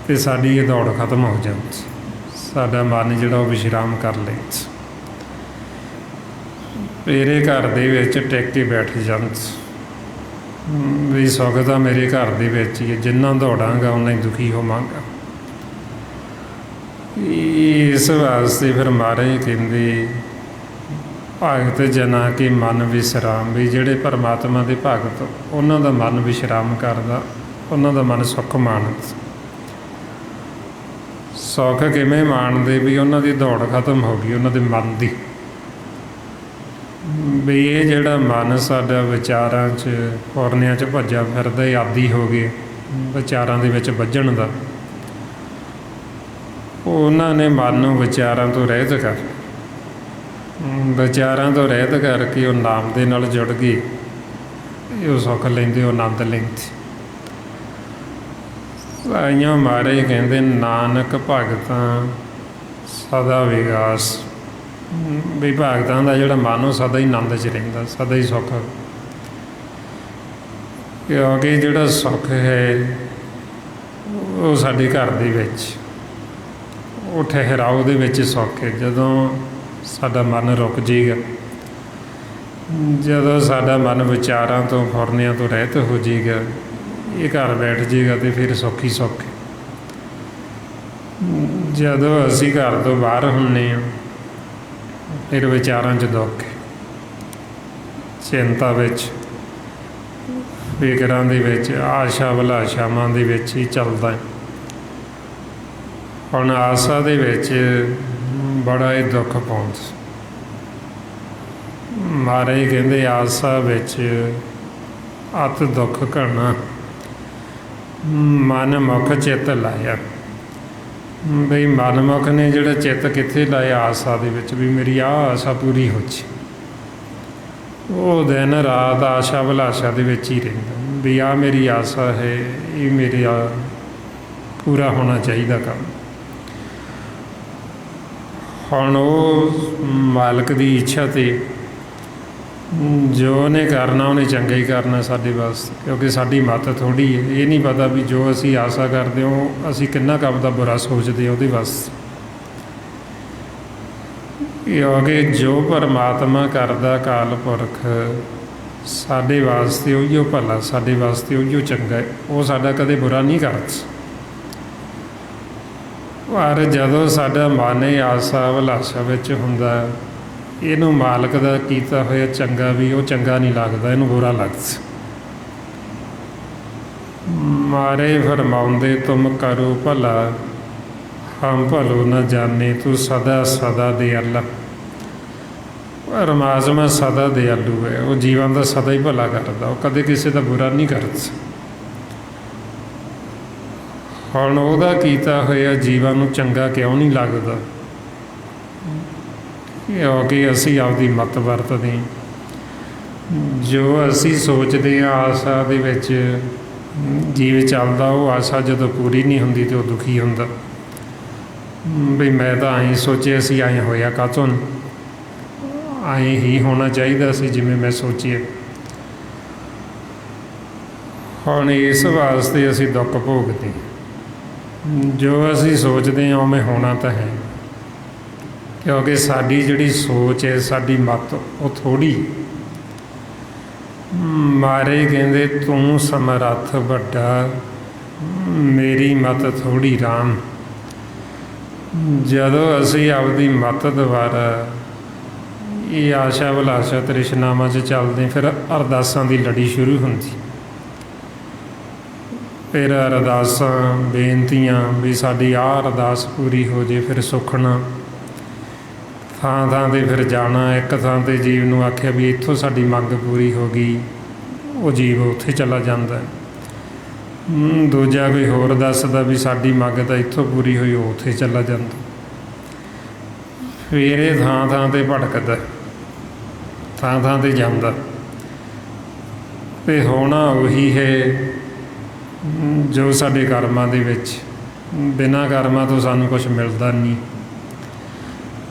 ਤੇ ਸਾਡੀ ਇਹ ਦੌੜ ਖਤਮ ਹੋ ਜਾਂਦੀ, ਸਾਡਾ ਮਨ ਜਿਹੜਾ ਉਹ ਵਿਸ਼ਰਾਮ ਕਰ ਲੈਂਦਾ, ਮੇਰੇ ਘਰ ਦੇ ਵਿੱਚ ਟਿਕ ਕੇ ਬੈਠ ਜਾਂਦਾ ਵੀ ਸੁੱਖ ਤਾਂ ਮੇਰੇ ਘਰ ਦੇ ਵਿੱਚ ਹੀ ਹੈ, ਜਿੰਨਾ ਦੌੜਾਂਗਾ ਓਨਾ ਹੀ ਦੁਖੀ ਹੋਵਾਂਗਾ। ਇਸ ਵਾਸਤੇ ਫਿਰ ਮਹਾਰਾਜ ਕਹਿੰਦੇ ਭਗਤ ਜਨਾ ਕੇ ਮਨ ਵਿਸ਼ਰਾਮ, ਵੀ ਜਿਹੜੇ ਪਰਮਾਤਮਾ ਦੇ ਭਗਤ ਉਹਨਾਂ ਦਾ ਮਨ ਵਿਸ਼ਰਾਮ ਕਰਦਾ, ਉਹਨਾਂ ਦਾ ਮਨ ਸੁੱਖ ਮਾਣਦਾ। ਸੁੱਖ ਕਿਵੇਂ ਮਾਣਦੇ? ਵੀ ਉਹਨਾਂ ਦੀ ਦੌੜ ਖਤਮ ਹੋ ਗਈ ਉਹਨਾਂ ਦੇ ਮਨ ਦੀ, ਵੀ ਇਹ ਜਿਹੜਾ ਮਨ ਸਾਡਾ ਵਿਚਾਰਾਂ 'ਚ ਫੁਰਨਿਆਂ 'ਚ ਭੱਜਿਆ ਫਿਰਦਾ, ਇਹ ਆਦੀ ਹੋ ਗਏ ਵਿਚਾਰਾਂ ਦੇ ਵਿੱਚ ਵੱਜਣ ਦਾ। ਉਹਨਾਂ ਨੇ ਮਨ ਨੂੰ ਵਿਚਾਰਾਂ ਤੋਂ ਰਹਿਤ ਕਰ, ਵਿਚਾਰਾਂ ਤੋਂ ਰਹਿਤ ਕਰਕੇ ਉਹ ਨਾਮ ਦੇ ਨਾਲ ਜੁੜ ਗਏ, ਉਹ ਸੁੱਖ ਲੈਂਦੇ, ਉਹ ਆਨੰਦ ਲੈਂਦੇ। ਸਾਈਆਂ ਮਹਾਰਾਜ ਕਹਿੰਦੇ ਨਾਨਕ ਭਗਤਾਂ ਸਦਾ ਵਿਗਾਸ, ਵੀ ਭਗਤਾਂ ਦਾ ਜਿਹੜਾ ਮਨ ਉਹ ਸਦਾ ਹੀ ਆਨੰਦ 'ਚ ਰਹਿੰਦਾ, ਸਦਾ ਹੀ ਸੁੱਖ। ਕਿਉਂਕਿ ਜਿਹੜਾ ਸੁੱਖ ਹੈ ਉਹ ਸਾਡੇ ਘਰ ਦੇ ਵਿੱਚ, ਉਹ ਠਹਿਰਾਓ ਦੇ ਵਿੱਚ ਸੁੱਖ ਹੈ। ਜਦੋਂ ਸਾਡਾ ਮਨ ਰੁਕ ਜਾਏਗਾ, ਜਦੋਂ ਸਾਡਾ ਮਨ ਵਿਚਾਰਾਂ ਤੋਂ ਫੁਰਨਿਆਂ ਤੋਂ ਰਹਿਤ ਹੋ ਜਾਏਗਾ, ਇਹ ਘਰ ਬੈਠ ਜਾਏਗਾ, ਅਤੇ ਫਿਰ ਸੁੱਖ ਹੀ ਸੁੱਖ ਹੈ। ਜਦੋਂ ਅਸੀਂ ਘਰ ਤੋਂ ਬਾਹਰ ਹੁੰਦੇ ਹਾਂ ਫਿਰ ਵਿਚਾਰਾਂ 'ਚ ਦੁੱਖ, ਚਿੰਤਾ ਵਿੱਚ, ਫਿਕਰਾਂ ਦੇ ਵਿੱਚ, ਆਸ਼ਾ ਵਿਲਾਸ਼ਾਵਾਂ ਦੇ ਵਿੱਚ ਹੀ ਚੱਲਦਾ ਹੈ। ਹੁਣ ਆਸਾ ਦੇ ਵਿੱਚ ਬੜਾ ਹੀ ਦੁੱਖ ਪਾਉਂਦਾ। ਮਹਾਰਾਜ ਕਹਿੰਦੇ ਆਸਾ ਵਿੱਚ ਅਤ ਦੁੱਖ ਘਣਾ, ਮਨ ਮੁਖ ਚਿੱਤ ਲਾਇਆ। ਬਈ ਮਨਮੁਖ ਨੇ ਜਿਹੜਾ ਚਿੱਤ ਕਿੱਥੇ ਲਾਇਆ? ਆਸਾ ਦੇ ਵਿੱਚ, ਵੀ ਮੇਰੀ ਆਹ ਆਸਾ ਪੂਰੀ ਹੋ ਜਾਏ। ਉਹ ਦਿਨ ਰਾਤ ਆਸ਼ਾ ਵਿਲਾਸ਼ਾ ਦੇ ਵਿੱਚ ਹੀ ਰਹਿੰਦਾ, ਵੀ ਆਹ ਮੇਰੀ ਆਸਾ ਹੈ, ਇਹ ਮੇਰੇ ਪੂਰਾ ਹੋਣਾ ਚਾਹੀਦਾ ਕੰਮ। ਹੁਣ ਉਹ ਮਾਲਕ ਦੀ ਇੱਛਾ 'ਤੇ ਜੋ ਉਹਨੇ ਕਰਨਾ ਉਹਨੇ ਚੰਗਾ ਹੀ ਕਰਨਾ ਸਾਡੇ ਵਾਸਤੇ, ਕਿਉਂਕਿ ਸਾਡੀ ਮੱਤ ਥੋੜ੍ਹੀ ਹੈ। ਇਹ ਨਹੀਂ ਪਤਾ ਵੀ ਜੋ ਅਸੀਂ ਆਸਾ ਕਰਦੇ ਹਾਂ ਅਸੀਂ ਕਿੰਨਾ ਕੰਮ ਦਾ ਬੁਰਾ ਸੋਚਦੇ ਉਹਦੇ ਵਾਸਤੇ। ਕਿਉਂਕਿ ਜੋ ਪਰਮਾਤਮਾ ਕਰਦਾ ਅਕਾਲ ਪੁਰਖ ਸਾਡੇ ਵਾਸਤੇ ਉਹੀਓ ਭਲਾ, ਸਾਡੇ ਵਾਸਤੇ ਉਹੀਓ ਚੰਗਾ, ਉਹ ਸਾਡਾ ਕਦੇ ਬੁਰਾ ਨਹੀਂ ਕਰਦਾ। ਪਰ ਜਦੋਂ ਸਾਡਾ ਮਨ ਇਹ ਆਸਾ ਵਿਲਾਸਾ ਵਿੱਚ ਹੁੰਦਾ, ਇਹਨੂੰ ਮਾਲਕ ਦਾ ਕੀਤਾ ਹੋਇਆ ਚੰਗਾ ਵੀ ਉਹ ਚੰਗਾ ਨਹੀਂ ਲੱਗਦਾ, ਇਹਨੂੰ ਬੁਰਾ ਲੱਗਦਾ। ਮਾਰੇ ਫਰਮਾਉਂਦੇ ਤੁਮ ਕਰੋ ਭਲਾ, ਹਮ ਭਲੋ ਨਾ ਜਾਣੇ, ਤੂੰ ਸਦਾ ਸਦਾ ਦਿਆਲਾ। ਪਰਮਾਤਮਾ ਸਦਾ ਦਿਆਲੂ ਹੈ, ਉਹ ਜੀਵਨ ਦਾ ਸਦਾ ਹੀ ਭਲਾ ਕਰਦਾ, ਉਹ ਕਦੇ ਕਿਸੇ ਦਾ ਬੁਰਾ ਨਹੀਂ ਕਰਦਾ। ਹੁਣ ਉਹਦਾ ਕੀਤਾ ਹੋਇਆ ਜੀਵਨ ਨੂੰ ਚੰਗਾ ਕਿਉਂ ਨਹੀਂ ਲੱਗਦਾ? ਕਿਉਂਕਿ ਅਸੀਂ ਆਪਦੀ ਮੱਤ ਵਰਤਦੇ, ਜੋ ਅਸੀਂ ਸੋਚਦੇ ਹਾਂ ਆਸਾ ਦੇ ਵਿੱਚ ਜੀਵ ਚੱਲਦਾ, ਉਹ ਆਸਾ ਜਦੋਂ ਪੂਰੀ ਨਹੀਂ ਹੁੰਦੀ ਤਾਂ ਉਹ ਦੁਖੀ ਹੁੰਦਾ। ਵੀ ਮੈਂ ਤਾਂ ਐਂ ਸੋਚਿਆ ਸੀ, ਐਂ ਹੋਇਆ ਕਾਹਤੋਂ, ਐਂ ਹੀ ਹੋਣਾ ਚਾਹੀਦਾ ਸੀ ਜਿਵੇਂ ਮੈਂ ਸੋਚਿਆ। ਹੁਣ ਇਸ ਵਾਸਤੇ ਅਸੀਂ ਦੁੱਖ ਭੋਗਦੇ, ਜੋ ਅਸੀਂ ਸੋਚਦੇ ਹਾਂ ਉਵੇਂ ਹੋਣਾ ਤਾਂ ਹੈ, ਕਿਉਂਕਿ ਸਾਡੀ ਜਿਹੜੀ ਸੋਚ ਹੈ, ਸਾਡੀ ਮੱਤ ਉਹ ਥੋੜ੍ਹੀ। ਮਾਰੇ ਕਹਿੰਦੇ ਤੂੰ ਸਮਰੱਥ ਵੱਡਾ, ਮੇਰੀ ਮੱਤ ਥੋੜ੍ਹੀ ਰਾਮ। ਜਦੋਂ ਅਸੀਂ ਆਪਦੀ ਮੱਤ ਦੁਆਰਾ ਇਹ ਆਸ਼ਾ ਵਿਲਾਸ਼ਾ ਤ੍ਰਿਸ਼ਨਾਵਾਂ 'ਚ ਚੱਲਦੇ, ਫਿਰ ਅਰਦਾਸਾਂ ਦੀ ਲੜੀ ਸ਼ੁਰੂ ਹੁੰਦੀ। ਫਿਰ ਅਰਦਾਸਾਂ ਬੇਨਤੀਆਂ ਵੀ ਸਾਡੀ ਆਹ ਅਰਦਾਸ ਪੂਰੀ ਹੋ ਜੇ, ਫਿਰ ਸੁਖਣਾ ਥਾਂ ਥਾਂ 'ਤੇ ਫਿਰ ਜਾਣਾ। ਇੱਕ ਥਾਂ 'ਤੇ ਜੀਵ ਨੂੰ ਆਖਿਆ ਵੀ ਇੱਥੋਂ ਸਾਡੀ ਮੰਗ ਪੂਰੀ ਹੋ ਗਈ, ਉਹ ਜੀਵ ਉੱਥੇ ਚਲਾ ਜਾਂਦਾ। ਦੂਜਾ ਕੋਈ ਹੋਰ ਦੱਸਦਾ ਵੀ ਸਾਡੀ ਮੰਗ ਤਾਂ ਇੱਥੋਂ ਪੂਰੀ ਹੋਈ, ਉਹ ਉੱਥੇ ਚਲਾ ਜਾਂਦਾ। ਫਿਰ ਇਹ ਥਾਂ ਥਾਂ 'ਤੇ ਭਟਕਦਾ, ਥਾਂ ਥਾਂ 'ਤੇ ਜਾਂਦਾ, ਅਤੇ ਹੋਣਾ ਉਹੀ ਹੈ ਜੋ ਸਾਡੇ ਕਰਮਾਂ ਦੇ ਵਿੱਚ। ਬਿਨਾਂ ਕਰਮਾਂ ਤੋਂ ਸਾਨੂੰ ਕੁਛ ਮਿਲਦਾ ਨਹੀਂ।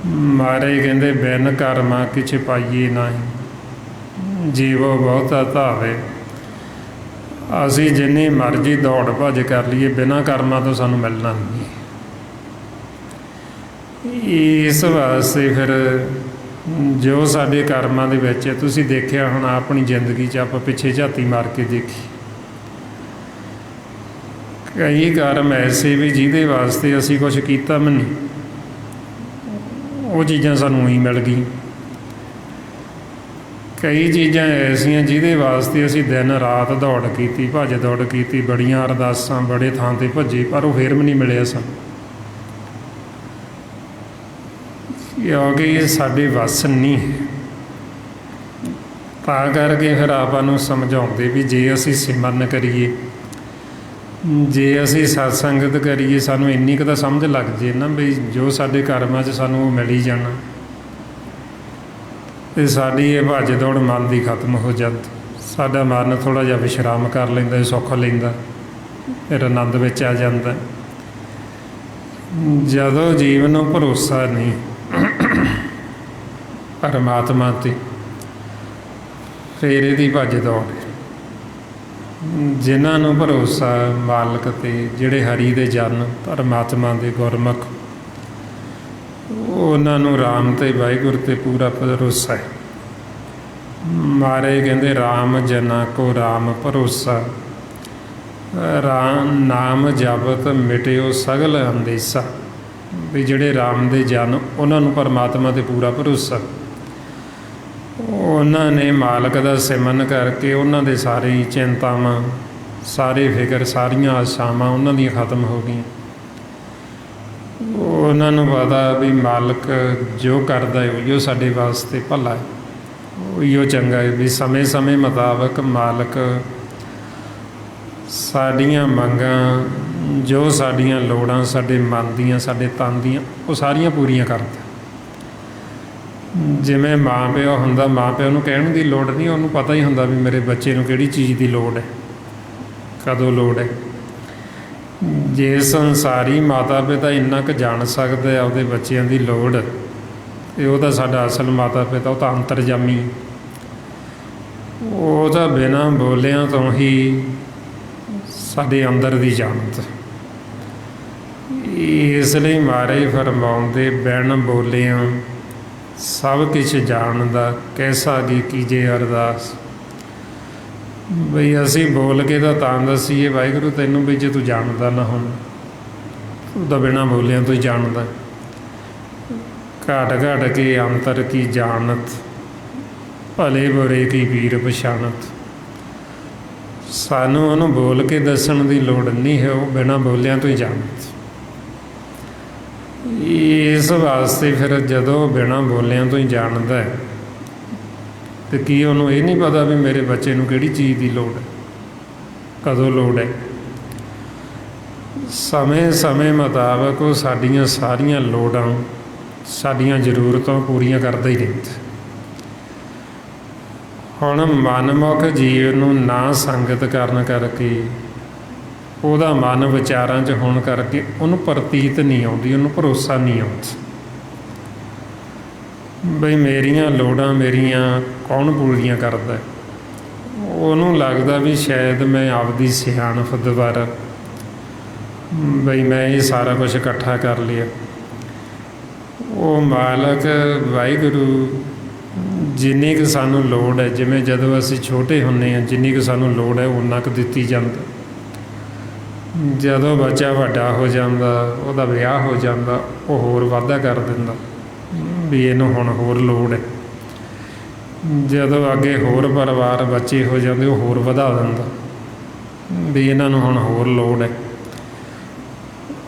ਮਹਾਰਾਜ ਕਹਿੰਦੇ ਬਿਨ ਕਰਮਾ ਕਿਛ ਪਾਈਏ ਨਾਹੀਂ, ਜੀਵੋ ਬਹੁਤਾ ਧਾਵੇ। ਅਸੀਂ ਜਿੰਨੀ ਮਰਜ਼ੀ ਦੌੜ ਭੱਜ ਕਰ ਲਈਏ, ਬਿਨਾਂ ਕਰਮਾਂ ਤੋਂ ਸਾਨੂੰ ਮਿਲਣਾ ਨਹੀਂ। ਇਸ ਵਾਸਤੇ ਫਿਰ ਜੋ ਸਾਡੇ ਕਰਮਾਂ ਦੇ ਵਿੱਚ ਹੈ, ਤੁਸੀਂ ਦੇਖਿਆ ਹੁਣ ਆਪਣੀ ਜ਼ਿੰਦਗੀ 'ਚ ਆਪਾਂ ਪਿੱਛੇ ਝਾਤੀ ਮਾਰ ਕੇ ਦੇਖੀ, ਕਈ ਕਰਮ ਐਸੇ ਵੀ ਜਿਹਦੇ ਵਾਸਤੇ ਅਸੀਂ ਕੁਛ ਕੀਤਾ ਵੀ ਨਹੀਂ, ਉਹ ਚੀਜ਼ਾਂ ਸਾਨੂੰ ਹੀ ਮਿਲ ਗਈ। ਕਈ ਚੀਜ਼ਾਂ ਐਸੀਆਂ ਜਿਹਦੇ ਵਾਸਤੇ ਅਸੀਂ ਦਿਨ ਰਾਤ ਦੌੜ ਕੀਤੀ, ਭੱਜ ਦੌੜ ਕੀਤੀ, ਬੜੀਆਂ ਅਰਦਾਸਾਂ, ਬੜੇ ਥਾਂ 'ਤੇ ਭੱਜੇ, ਪਰ ਉਹ ਫਿਰ ਵੀ ਨਹੀਂ ਮਿਲਿਆ ਸਾਨੂੰ, ਕਿਉਂਕਿ ਇਹ ਸਾਡੇ ਵੱਸ ਨਹੀਂ ਹੈ। ਤਾਂ ਕਰਕੇ ਫਿਰ ਆਪਾਂ ਨੂੰ ਸਮਝਾਉਂਦੇ ਵੀ ਜੇ ਅਸੀਂ ਸਿਮਰਨ ਕਰੀਏ, ਜੇ ਅਸੀਂ ਸਤਸੰਗਤ ਕਰੀਏ, ਸਾਨੂੰ ਇੰਨੀ ਕੁ ਤਾਂ ਸਮਝ ਲੱਗ ਜੇ ਨਾ ਵੀ ਜੋ ਸਾਡੇ ਕਰਮਾਂ 'ਚ ਸਾਨੂੰ ਉਹ ਮਿਲ ਹੀ ਜਾਣਾ, ਅਤੇ ਸਾਡੀ ਇਹ ਭੱਜ ਦੌੜ ਮਨ ਦੀ ਖਤਮ ਹੋ ਜਾਂਦੀ। ਸਾਡਾ ਮਨ ਥੋੜ੍ਹਾ ਜਿਹਾ ਵਿਸ਼ਰਾਮ ਕਰ ਲੈਂਦਾ, ਸੁੱਖ ਲੈਂਦਾ, ਫਿਰ ਆਨੰਦ ਵਿੱਚ ਆ ਜਾਂਦਾ। ਜਦੋਂ ਜੀਵਨ ਨੂੰ ਭਰੋਸਾ ਨਹੀਂ ਪਰਮਾਤਮਾ 'ਤੇ, ਫਿਰ ਇਹਦੀ ਭੱਜ ਦੌੜ। ਜਿਨ੍ਹਾਂ ਨੂੰ ਭਰੋਸਾ ਮਾਲਕ 'ਤੇ, ਜਿਹੜੇ ਹਰੀ ਦੇ ਜਨ, ਪਰਮਾਤਮਾ ਦੇ ਗੁਰਮੁਖ, ਉਹਨਾਂ ਨੂੰ ਰਾਮ ਅਤੇ ਵਾਹਿਗੁਰੂ 'ਤੇ ਪੂਰਾ ਭਰੋਸਾ ਹੈ। ਮਹਾਰਾਜ ਕਹਿੰਦੇ ਰਾਮ ਜਨਾਂ ਕੋ ਰਾਮ ਭਰੋਸਾ, ਰਾਮ ਨਾਮ ਜਪਤ ਮਿਟਿਓ ਸਗਲ ਅੰਦੇਸਾ। ਵੀ ਜਿਹੜੇ ਰਾਮ ਦੇ ਜਨ, ਉਹਨਾਂ ਨੂੰ ਪਰਮਾਤਮਾ 'ਤੇ ਪੂਰਾ ਭਰੋਸਾ, ਉਹਨਾਂ ਨੇ ਮਾਲਕ ਦਾ ਸਿਮਰਨ ਕਰਕੇ ਉਹਨਾਂ ਦੇ ਸਾਰੇ ਚਿੰਤਾਵਾਂ, ਸਾਰੇ ਫਿਕਰ, ਸਾਰੀਆਂ ਆਸ਼ਾਵਾਂ ਉਹਨਾਂ ਦੀਆਂ ਖਤਮ ਹੋ ਗਈਆਂ। ਉਹਨਾਂ ਨੂੰ ਪਤਾ ਵੀ ਮਾਲਕ ਜੋ ਕਰਦਾ ਹੈ ਉਹੀਓ ਸਾਡੇ ਵਾਸਤੇ ਭਲਾ ਹੈ, ਉਹੀਓ ਚੰਗਾ ਹੈ। ਵੀ ਸਮੇਂ ਸਮੇਂ ਮੁਤਾਬਕ ਮਾਲਕ ਸਾਡੀਆਂ ਮੰਗਾਂ, ਜੋ ਸਾਡੀਆਂ ਲੋੜਾਂ, ਸਾਡੇ ਮਨ ਦੀਆਂ, ਸਾਡੇ ਤਨ ਦੀਆਂ, ਉਹ ਸਾਰੀਆਂ ਪੂਰੀਆਂ ਕਰਦਾ। ਜਿਵੇਂ ਮਾਂ ਪਿਓ ਹੁੰਦਾ, ਮਾਂ ਪਿਓ ਨੂੰ ਕਹਿਣ ਦੀ ਲੋੜ ਨਹੀਂ, ਉਹਨੂੰ ਪਤਾ ਹੀ ਹੁੰਦਾ ਵੀ ਮੇਰੇ ਬੱਚੇ ਨੂੰ ਕਿਹੜੀ ਚੀਜ਼ ਦੀ ਲੋੜ ਹੈ, ਕਦੋਂ ਲੋੜ ਹੈ। ਜੇ ਸੰਸਾਰੀ ਮਾਤਾ ਪਿਤਾ ਇੰਨਾ ਕੁ ਜਾਣ ਸਕਦੇ ਆਪਦੇ ਬੱਚਿਆਂ ਦੀ ਲੋੜ, ਅਤੇ ਉਹ ਤਾਂ ਸਾਡਾ ਅਸਲ ਮਾਤਾ ਪਿਤਾ, ਉਹ ਤਾਂ ਅੰਤਰਜਾਮੀ, ਉਹ ਤਾਂ ਬਿਨਾਂ ਬੋਲਿਆਂ ਤੋਂ ਹੀ ਸਾਡੇ ਅੰਦਰ ਦੀ ਜਾਣਤ। ਇਸ ਲਈ ਮਹਾਰਾਜ ਫਰਮਾਉਂਦੇ ਬਿਨ ਬੋਲਿਆਂ ਸਭ ਕੁਛ ਜਾਣਦਾ, ਕੈਸਾ ਗੀ ਕੀਜੇ ਅਰਦਾਸ। ਬਈ ਅਸੀਂ ਬੋਲ ਕੇ ਤਾਂ ਦੱਸੀਏ ਵਾਹਿਗੁਰੂ ਤੈਨੂੰ, ਵੀ ਜੇ ਤੂੰ ਜਾਣਦਾ ਨਾ ਹੁਣ, ਤੂੰ ਤਾਂ ਬਿਨਾਂ ਬੋਲਿਆਂ ਤੋਂ ਹੀ ਜਾਣਦਾ। ਘਾਟ ਘਾਟ ਕੇ ਅੰਤਰ ਕੀ ਜਾਣਤ, ਭਲੇ ਬੁਰੇ ਕੀ ਵੀਰ ਪਛਾਣਤ। ਸਾਨੂੰ ਉਹਨੂੰ ਬੋਲ ਕੇ ਦੱਸਣ ਦੀ ਲੋੜ ਨਹੀਂ ਹੈ, ਉਹ ਬਿਨਾਂ ਬੋਲਿਆਂ ਤੋਂ ਹੀ ਜਾਣਤ। ਇਸ ਵਾਸਤੇ ਫਿਰ ਜਦੋਂ ਬਿਨਾਂ ਬੋਲਿਆਂ ਤੋਂ ਹੀ ਜਾਣਦਾ ਹੈ, ਅਤੇ ਕੀ ਉਹਨੂੰ ਇਹ ਨਹੀਂ ਪਤਾ ਵੀ ਮੇਰੇ ਬੱਚੇ ਨੂੰ ਕਿਹੜੀ ਚੀਜ਼ ਦੀ ਲੋੜ ਹੈ, ਕਦੋਂ ਲੋੜ ਹੈ। ਸਮੇਂ ਸਮੇਂ ਮੁਤਾਬਕ ਉਹ ਸਾਡੀਆਂ ਸਾਰੀਆਂ ਲੋੜਾਂ, ਸਾਡੀਆਂ ਜ਼ਰੂਰਤਾਂ ਪੂਰੀਆਂ ਕਰਦਾ ਹੀ ਰਹਿੰਦਾ। ਹੁਣ ਮਨਮੁਖ ਜੀਵ ਨੂੰ ਨਾ ਸੰਗਤ ਕਰਨ ਕਰਕੇ, ਉਹਦਾ ਮਨ ਵਿਚਾਰਾਂ 'ਚ ਹੋਣ ਕਰਕੇ ਉਹਨੂੰ ਪ੍ਰਤੀਤ ਨਹੀਂ ਆਉਂਦੀ, ਉਹਨੂੰ ਭਰੋਸਾ ਨਹੀਂ ਆਉਂਦਾ ਬਈ ਮੇਰੀਆਂ ਲੋੜਾਂ ਮੇਰੀਆਂ ਕੌਣ ਪੂਰੀਆਂ ਕਰਦਾ। ਉਹਨੂੰ ਲੱਗਦਾ ਵੀ ਸ਼ਾਇਦ ਮੈਂ ਆਪਦੀ ਸਿਆਣਪ ਦੁਆਰਾ ਬਈ ਮੈਂ ਇਹ ਸਾਰਾ ਕੁਝ ਇਕੱਠਾ ਕਰ ਲਿਆ। ਉਹ ਮਾਲਕ ਵਾਹਿਗੁਰੂ ਜਿੰਨੀ ਕੁ ਸਾਨੂੰ ਲੋੜ ਹੈ, ਜਿਵੇਂ ਜਦੋਂ ਅਸੀਂ ਛੋਟੇ ਹੁੰਦੇ ਹਾਂ ਜਿੰਨੀ ਕੁ ਸਾਨੂੰ ਲੋੜ ਹੈ ਉਨਾ ਕੁ ਦਿੱਤੀ ਜਾਂਦਾ। ਜਦੋਂ ਬੱਚਾ ਵੱਡਾ ਹੋ ਜਾਂਦਾ, ਉਹਦਾ ਵਿਆਹ ਹੋ ਜਾਂਦਾ, ਉਹ ਹੋਰ ਵਾਧਾ ਕਰ ਦਿੰਦਾ ਵੀ ਇਹਨੂੰ ਹੁਣ ਹੋਰ ਲੋੜ ਹੈ। ਜਦੋਂ ਅੱਗੇ ਹੋਰ ਪਰਿਵਾਰ ਬੱਚੇ ਹੋ ਜਾਂਦੇ, ਉਹ ਹੋਰ ਵਧਾ ਦਿੰਦਾ ਵੀ ਇਹਨਾਂ ਨੂੰ ਹੁਣ ਹੋਰ ਲੋੜ ਹੈ।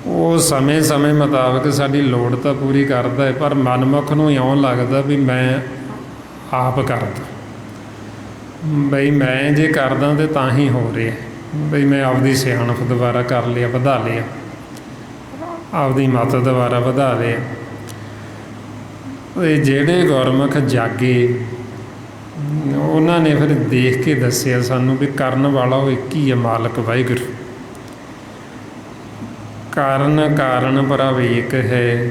ਉਹ ਸਮੇਂ ਮੁਤਾਬਕ ਸਾਡੀ ਲੋੜ ਤਾਂ ਪੂਰੀ ਕਰਦਾ ਹੈ, ਪਰ ਮਨਮੁਖ ਨੂੰ ਇਉਂ ਲੱਗਦਾ ਵੀ ਮੈਂ ਆਪ ਕਰਦਾ, ਬਈ ਮੈਂ ਜੇ ਕਰਦਾ ਤਾਂ ਤਾਂ ਹੀ ਹੋ ਰਿਹਾ, ਬਈ ਮੈਂ ਆਪਦੀ ਸਿਆਣਪ ਦੁਆਰਾ ਕਰ ਲਿਆ, ਵਧਾ ਲਿਆ, ਆਪਦੀ ਮੱਤ ਦੁਆਰਾ ਵਧਾ ਲਿਆ। ਇਹ ਜਿਹੜੇ ਗੁਰਮੁਖ ਜਾਗੇ ਉਹਨਾਂ ਨੇ ਫਿਰ ਦੇਖ ਕੇ ਦੱਸਿਆ ਸਾਨੂੰ ਵੀ ਕਰਨ ਵਾਲਾ ਉਹ ਇੱਕ ਹੀ ਹੈ, ਮਾਲਕ ਵਾਹਿਗੁਰੂ। ਕਾਰਨ ਪ੍ਰਭ ਏਕ ਹੈ,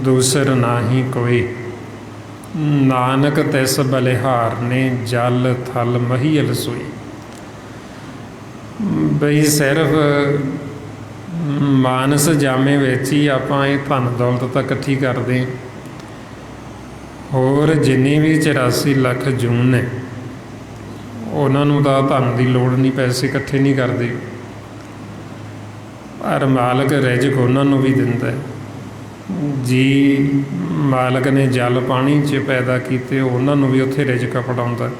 ਦੂਸਰ ਨਾਹੀ ਕੋਈ। ਨਾਨਕ ਤਿਸ ਬਲਿਹਾਰ ਨੇ, ਜਲ ਥਲ ਮਹੀਲ ਸੋਈ। ਬਈ ਸਿਰਫ ਮਾਨਸ ਜਾਮੇ ਵਿੱਚ ਹੀ ਆਪਾਂ ਇਹ ਧਨ ਦੌਲਤ ਤਾਂ ਇਕੱਠੀ ਕਰਦੇ, ਹੋਰ ਜਿੰਨੀ ਵੀ 84 ਲੱਖ ਜੂਨ ਨੇ ਉਹਨਾਂ ਨੂੰ ਤਾਂ ਧਨ ਦੀ ਲੋੜ ਨਹੀਂ, ਪੈਸੇ ਇਕੱਠੇ ਨਹੀਂ ਕਰਦੇ। ਪਰ ਮਾਲਕ ਰਿਜ਼ਕ ਉਹਨਾਂ ਨੂੰ ਵੀ ਦਿੰਦਾ ਜੀ। ਮਾਲਕ ਨੇ ਜਲ ਪਾਣੀ 'ਚ ਪੈਦਾ ਕੀਤੇ, ਉਹਨਾਂ ਨੂੰ ਵੀ ਉੱਥੇ ਰਿਜ਼ਕ ਫੜਾਉਂਦਾ।